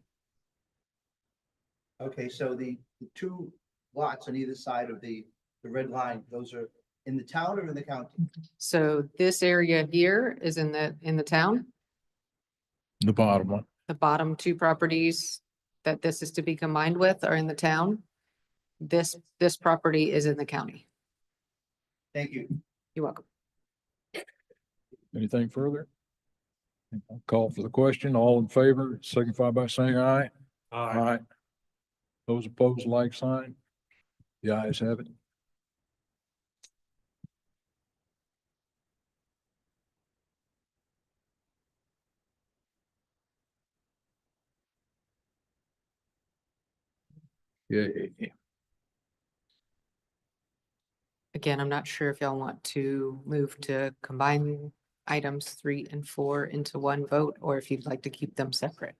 Okay, so the two lots on either side of the red line, those are In the town or in the county? So this area here is in the town. The bottom one. The bottom two properties that this is to be combined with are in the town. This property is in the county. Thank you. You're welcome. Anything further? I'll call for the question. All in favor, signify by saying aye. Aye. Those opposed, like sign. The ayes have it. Yay. Again, I'm not sure if y'all want to move to combine items 3 and 4 into one vote, or if you'd like to keep them separate.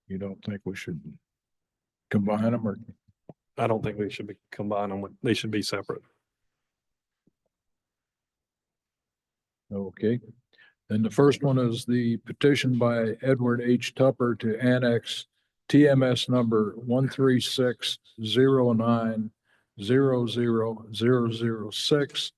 You don't think we should combine them, or? I don't think we should be combining them. They should be separate. Okay. And the first one is the petition by Edward H. Tupper to annex TMS number 13609000006,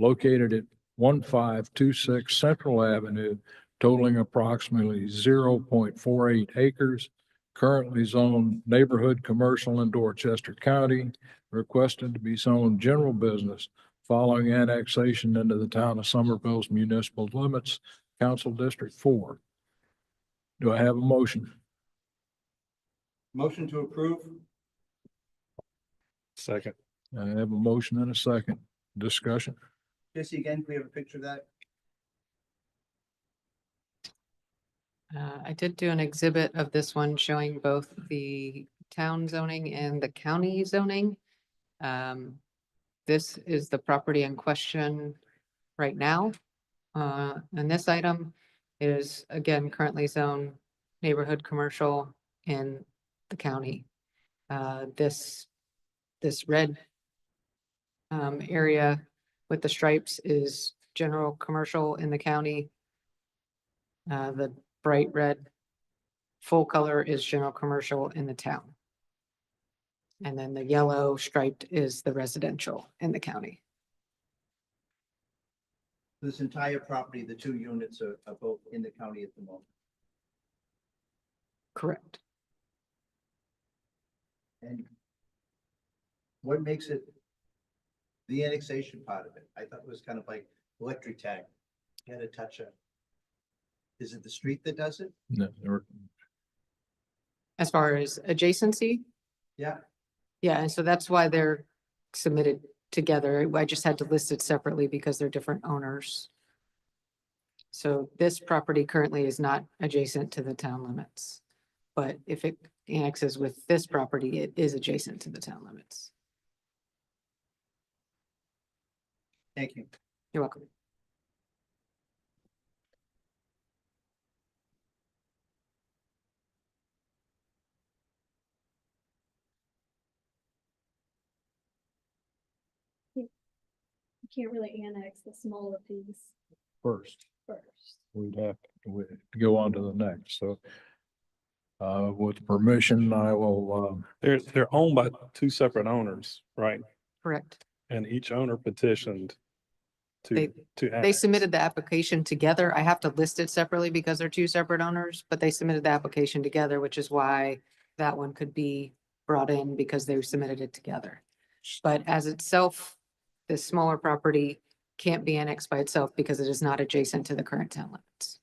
located at 1526 Central Avenue, totaling approximately 0.48 acres, currently zoned neighborhood commercial in Dorchester County, requested to be zoned general business following annexation into the town of Somerville's municipal limits, Council District 4. Do I have a motion? Motion to approve? Second. I have a motion and a second. Discussion? Jesse, again, can we have a picture of that? I did do an exhibit of this one showing both the town zoning and the county zoning. This is the property in question right now. And this item is again currently zoned neighborhood commercial in the county. This red area with the stripes is general commercial in the county. The bright red full color is general commercial in the town. And then the yellow striped is the residential in the county. This entire property, the 2 units are both in the county at the moment. Correct. And what makes it the annexation part of it? I thought it was kind of like electric tag. You had to touch it. Is it the street that does it? No, As far as adjacency, Yeah. yeah, and so that's why they're submitted together. I just had to list it separately because they're different owners. So this property currently is not adjacent to the town limits. But if it annexes with this property, it is adjacent to the town limits. Thank you. You're welcome. You can't really annex the smaller piece first. first. We'd have to go on to the next, so. With permission, I will, They're owned by 2 separate owners, right? Correct. And each owner petitioned They- to They annex. submitted the application together. I have to list it separately because they're 2 separate owners, but they submitted the application together, which is why that one could be brought in because they submitted it together. But as itself, this smaller property can't be annexed by itself because it is not adjacent to the current town limits.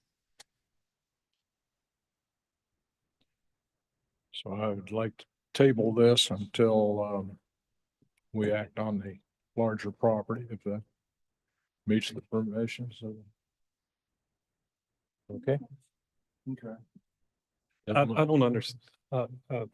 so I would like to table this until, we act on the larger property, if that meets the permissions. Okay? Okay. I don't understand. I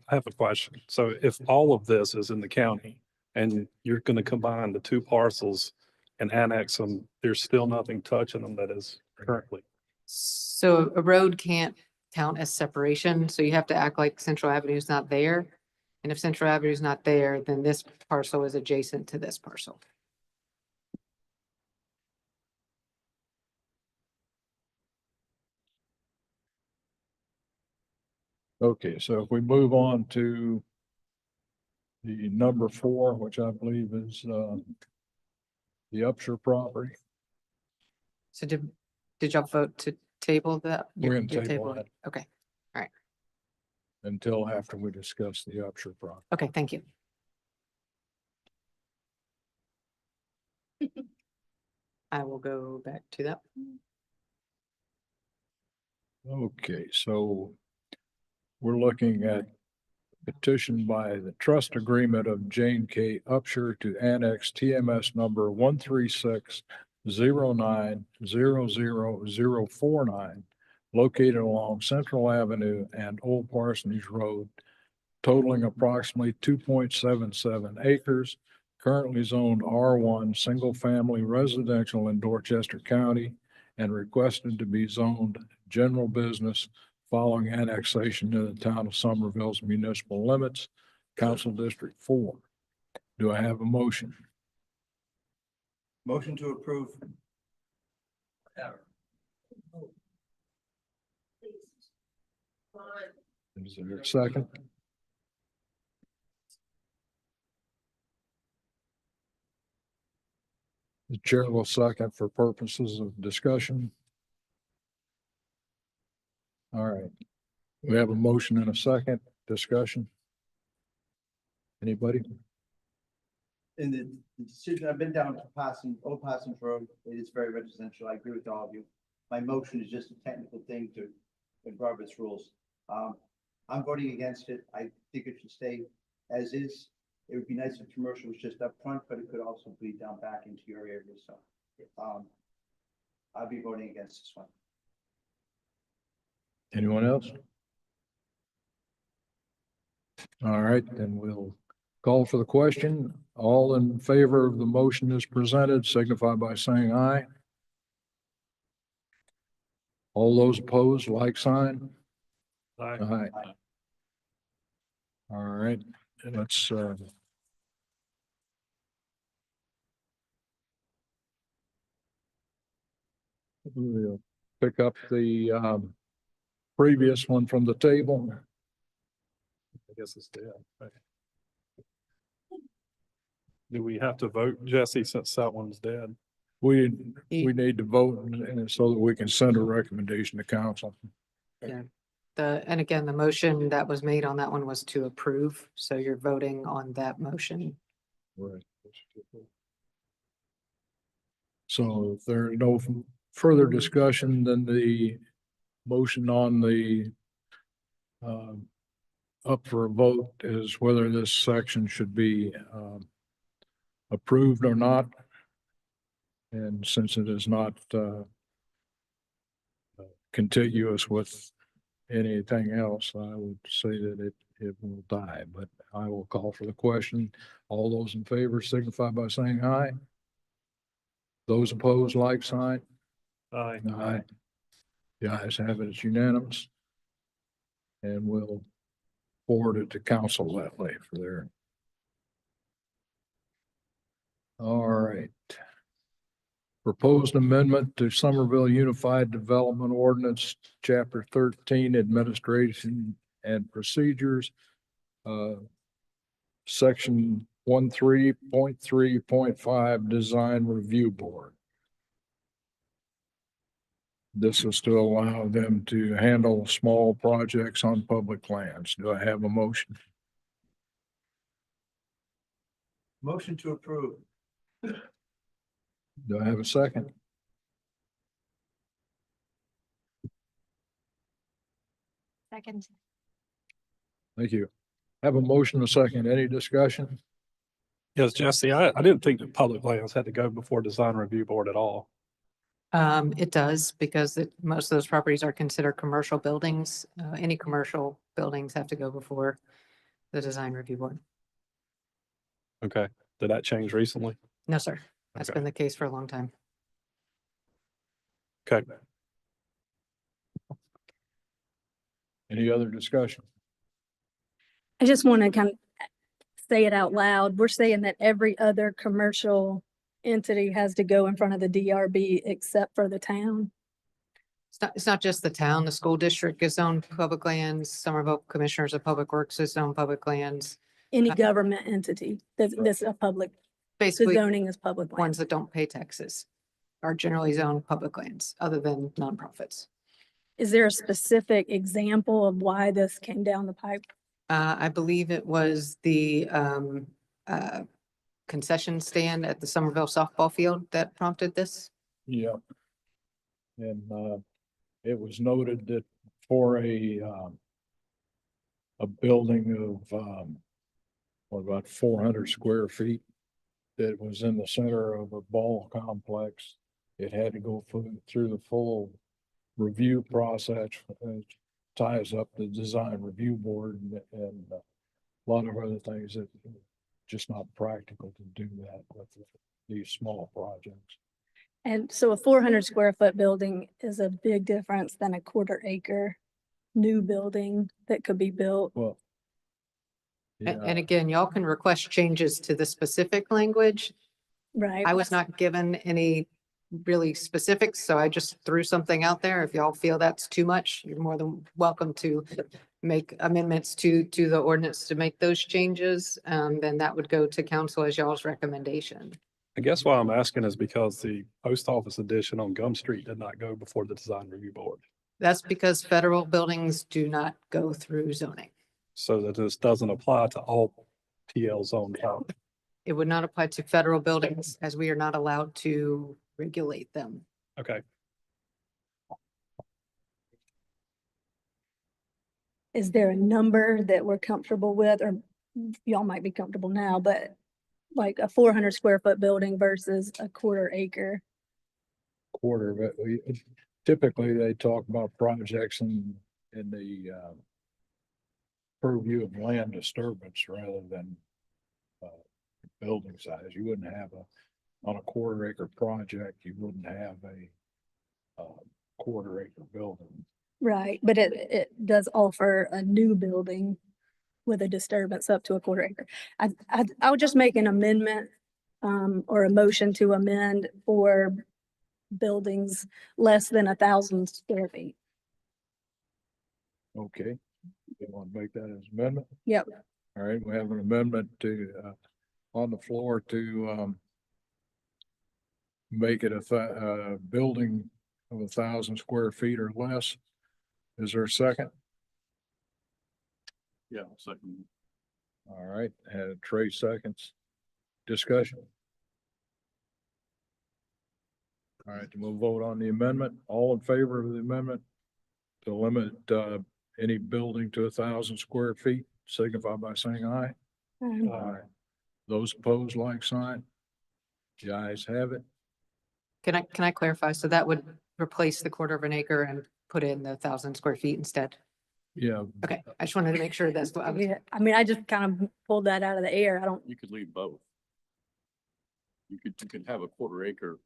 have a question. So if all of this is in the county and you're going to combine the 2 parcels and annex them, there's still nothing touching them that is currently. So a road can't count as separation, so you have to act like Central Avenue is not there. And if Central Avenue is not there, then this parcel is adjacent to this parcel. Okay, so if we move on to the number 4, which I believe is, the Upshur property. So did y'all vote to table that? We're You're gonna table tabling it. Okay, until after we discuss the Upshur property. okay, thank you. I will go back to that. Okay, so we're looking at petition by the trust agreement of Jane K. Upshur to annex TMS number 13609000049, located along Central Avenue and Old Parsonage Road, totaling approximately 2.77 acres, currently zoned R1 Single Family Residential in Dorchester County, and requested to be zoned general business following annexation to the town of Somerville's municipal limits, Council District 4. Do I have a motion? Motion to approve. Is there a second? The chair will second for purposes of discussion. All right. We have a motion and a second discussion. Anybody? In the decision, I've been down to Old Parsons Road. It is very residential. I agree with all of you. My motion is just a technical thing to Robert's rules. I'm voting against it. I think it should stay as is. It would be nice if commercial was just up front, but it could also be down back into your area. So, I'll be voting against this one. Anyone else? All right, then we'll call for the question. All in favor of the motion as presented, signify by saying aye. All those opposed, like sign. Aye. Aye. All right, and let's, we'll pick up the, previous one from the table. I guess it's dead. Right. Do we have to vote, Jesse, since that one's dead? We need to vote and so that we can send a recommendation to council. Yeah. And again, the motion that was made on that one was to approve. So you're voting on that motion. Right. So if there are no further discussion, then the motion on the up for a vote is whether this section should be approved or not. And since it is not contiguous with anything else, I would say that it will die, but I will call for the question. All those in favor signify by saying aye. Those opposed, like sign. Aye. Aye. The ayes have it, it's unanimous. And we'll forward it to council that way for their. All right. Proposed amendment to Somerville Unified Development Ordinance, Chapter 13, Administration and Procedures, Section 13.3.5, Design Review Board. This is to allow them to handle small projects on public lands. Do I have a motion? Motion to approve. Do I have a second? Second. Thank you. Have a motion, a second. Any discussion? Yes, Jesse, I didn't think that public lands had to go before design review board at all. It does because most of those properties are considered commercial buildings. Any commercial buildings have to go before the design review board. Okay. Did that change recently? No, sir. That's Okay. been the case for a long time. Okay. Any other discussion? I just want to kind of say it out loud. We're saying that every other commercial entity has to go in front of the DRB except for the town. It's not just the town. The school district is owned public lands. Somerville Commissioners of Public Works is owned public lands. Any government entity that's a public, the Basically, zoning is public land. ones that don't pay taxes are generally zoned public lands, other than nonprofits. Is there a specific example of why this came down the pipe? I believe it was the concession stand at the Somerville softball field that prompted this. Yeah. And, it was noted that for a building of, what, about 400 square feet that was in the center of a ball complex, it had to go through the full review process, ties up the design review board and a lot of other things that just not practical to do that with these small projects. And so a 400 square foot building is a big difference than a quarter acre new building that could be built. Well, And again, y'all can request changes to the specific language. Right. I was not given any really specifics, so I just threw something out there. If y'all feel that's too much, you're more than welcome to make amendments to the ordinance to make those changes. Then that would go to council as y'all's recommendation. I guess why I'm asking is because the post office addition on Gum Street did not go before the design review board. That's because federal buildings do not go through zoning. So that this doesn't apply to all TL zone property. It would not apply to federal buildings as we are not allowed to regulate them. Okay. Is there a number that we're comfortable with, or y'all might be comfortable now, but like a 400 square foot building versus a quarter acre? Quarter, but typically they talk about projects in the purview of land disturbance rather than building size. You wouldn't have on a quarter acre project, you wouldn't have a quarter acre building. Right, but it does offer a new building with a disturbance up to a quarter acre. I would just make an amendment or a motion to amend for buildings less than 1,000 square feet. Okay, you want to make that as amendment? Yep. All right, we have an amendment to on the floor to make it a building of 1,000 square feet or less. Is there a second? Yeah, second. All right, had Trey seconds. Discussion. All right, we'll vote on the amendment. All in favor of the amendment to limit any building to 1,000 square feet, signify by saying aye. Aye. Those opposed, like sign. The ayes have it. Can I clarify? So that would replace the quarter of an acre and put in the 1,000 square feet instead? Yeah. Okay, I just wanted to make sure that's what I was. Yeah, I mean, I just kind of pulled that out of the air. I don't, You could leave both. You could have a quarter acre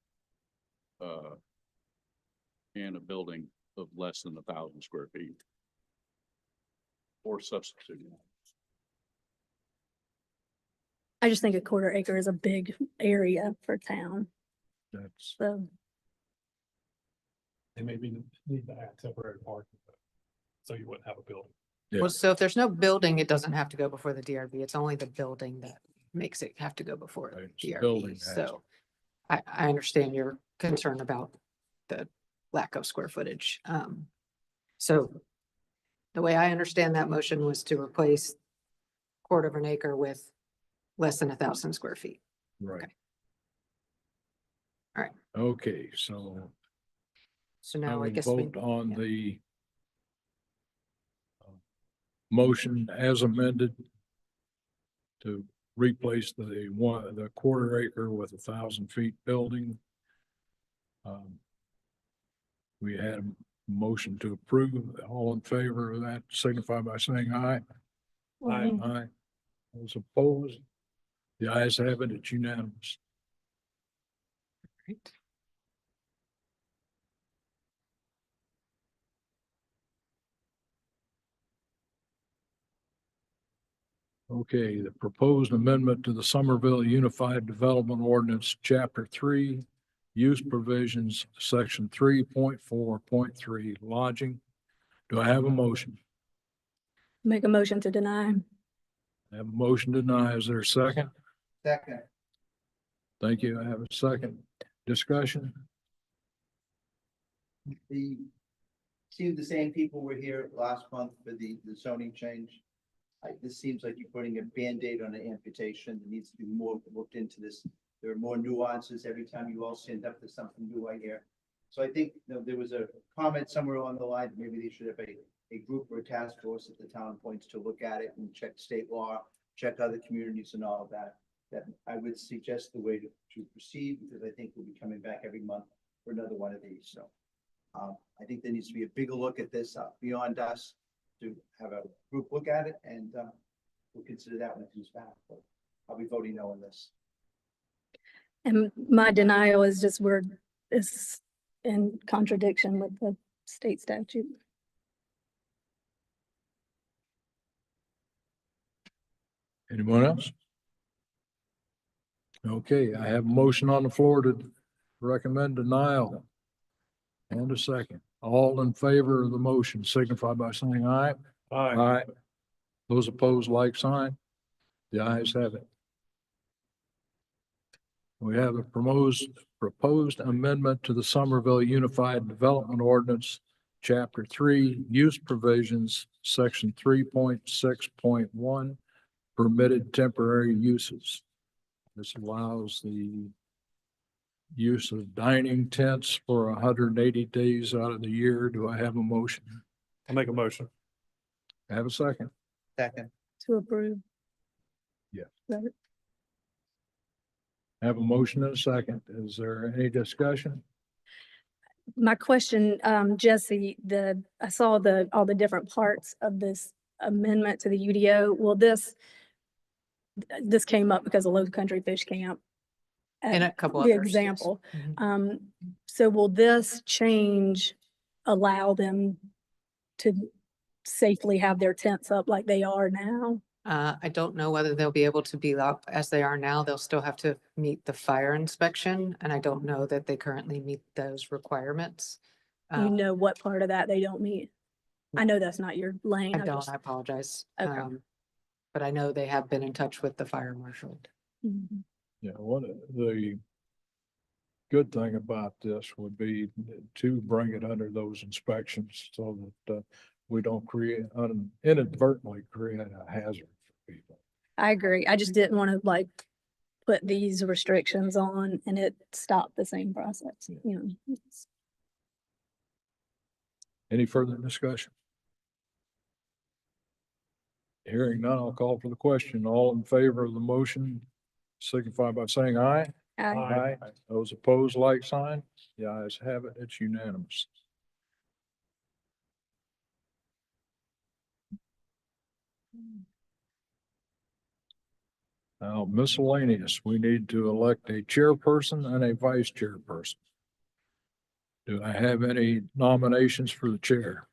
and a building of less than 1,000 square feet. Or substitute. I just think a quarter acre is a big area for town. That's, So, They maybe need to add temporary parking, so you wouldn't have a building. yeah. Well, so if there's no building, it doesn't have to go before the DRB. It's only the building that makes it have to go before Right, the building DRB. has So I understand your concern about the lack of square footage. So the way I understand that motion was to replace quarter of an acre with less than 1,000 square feet. Right. Okay. All right. Okay, so So I now I would guess we. vote on yeah. the motion as amended to replace the quarter acre with 1,000 feet building. We had a motion to approve. All in favor of that signify by saying aye. Aye. Aye. Those opposed? The ayes have it. It's unanimous. Right. Okay, the proposed amendment to the Somerville Unified Development Ordinance, Chapter 3, Use Provisions, Section 3.4.3, Lodging. Do I have a motion? make a motion to deny. I have a motion to deny. Is there a second? Second. Thank you. I have a second. Discussion? See, the same people were here last month for the zoning change. This seems like you're putting a Band-Aid on an amputation. There needs to be more looked into this. There are more nuances. Every time you all stand up, there's something new I hear. So I think, there was a comment somewhere along the line, maybe they should have a group or a task force at the town points to look at it and check state law, check other communities and all of that. That I would suggest the way to proceed, because I think we'll be coming back every month for another one of these. So I think there needs to be a bigger look at this beyond us, to have a group look at it, and we'll consider that when it comes back. But I'll be voting no on this. And my denial is just is in contradiction with the state statute. Anyone else? Okay, I have a motion on the floor to recommend denial. And a second. All in favor of the motion signify by saying aye. Aye. Those opposed, like sign. The ayes have it. We have a proposed amendment to the Somerville Unified Development Ordinance, Chapter 3, Use Provisions, Section 3.6.1, Permitted Temporary Uses. This allows the use of dining tents for 180 days out of the year. Do I have a motion? I'll make a motion. Have a second? Second. To approve. Yes. Robert? Have a motion and a second. Is there any discussion? My question, Jesse, I saw all the different parts of this amendment to the UDO. Will this came up because of Low Country Fish Camp? And a couple The others, yes. example. Mhm. So will this change allow them to safely have their tents up like they are now? I don't know whether they'll be able to be up as they are now. They'll still have to meet the fire inspection, and I don't know that they currently meet those requirements. You know what part of that they don't meet? I know that's not your lane. I don't, I apologize. Okay. But I know they have been in touch with the fire marshal. Mhm. Yeah, one of the good thing about this would be to bring it under those inspections so that we don't inadvertently create a hazard for people. I agree. I just didn't want to put these restrictions on and it stop the same process, you know. Any further discussion? Hearing none, I'll call for the question. All in favor of the motion signify by saying aye. Aye. Those opposed, like sign. The ayes have it. It's unanimous. Now miscellaneous, we need to elect a chairperson and a vice chairperson. Do I have any nominations for the chair?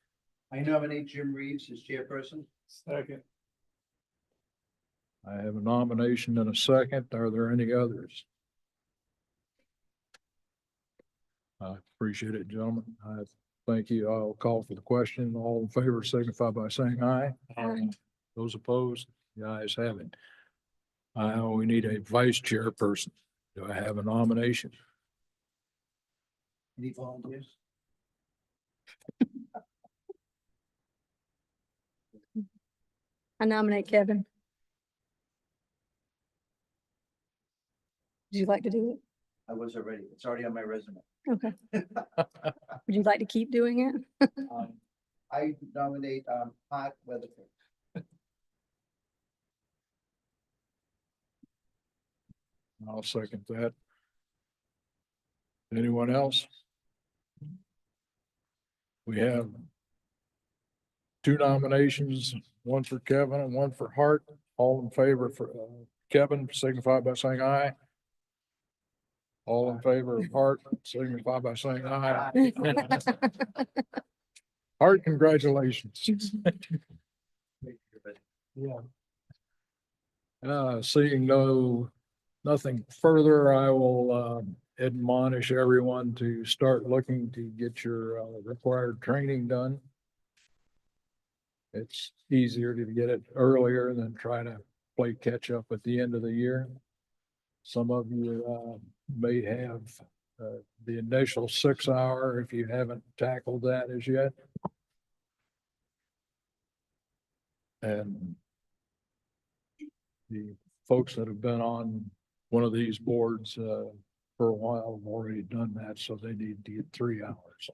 I nominate Jim Reeves as chairperson. Second. I have a nomination and a second. Are there any others? I appreciate it, gentlemen. I thank you. I'll call for the question. All in favor signify by saying aye. Aye. Those opposed, the ayes have it. We need a vice chairperson. Do I have a nomination? Any volunteers? I nominate Kevin. Would you like to do it? I was already, it's already on my resume. Okay. Would you like to keep doing it? I nominate, Pat Weatherford. I'll second that. Anyone else? We have two nominations, one for Kevin and one for Hart. All in favor for Kevin signify by saying aye. All in favor of Hart signify by saying aye. Hart, congratulations. Yeah. Seeing nothing further, I will admonish everyone to start looking to get your required training done. It's easier to get it earlier than try to play catch up at the end of the year. Some of you may have the initial 6 hour if you haven't tackled that as yet. And the folks that have been on one of these boards for a while have already done that, so they need to get 3 hours.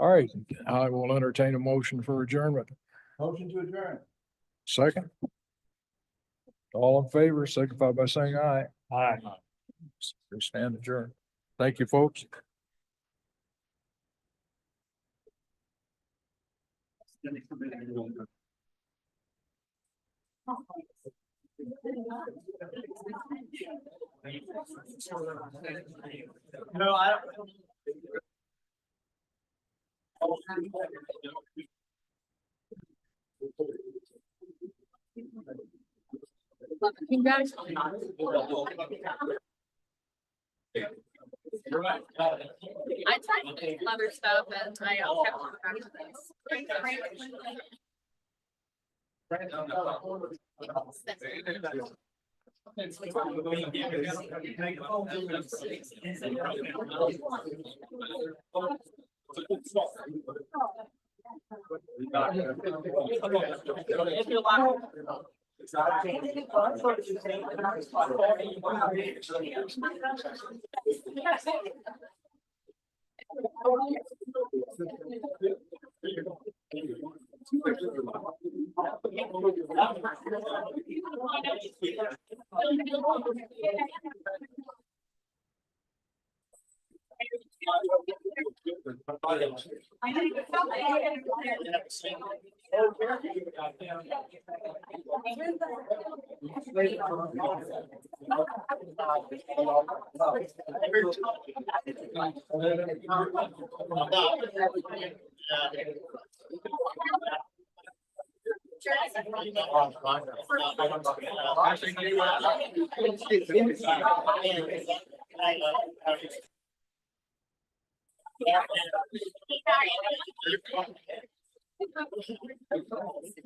All right, I will entertain a motion for adjournment. Motion to adjourn. Second. All in favor, signify by saying aye. Aye. We stand adjourned. Thank you, folks. No, I Congratulations. I tried to do some other stuff and I kept on back to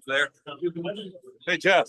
There. Hey, Jeff.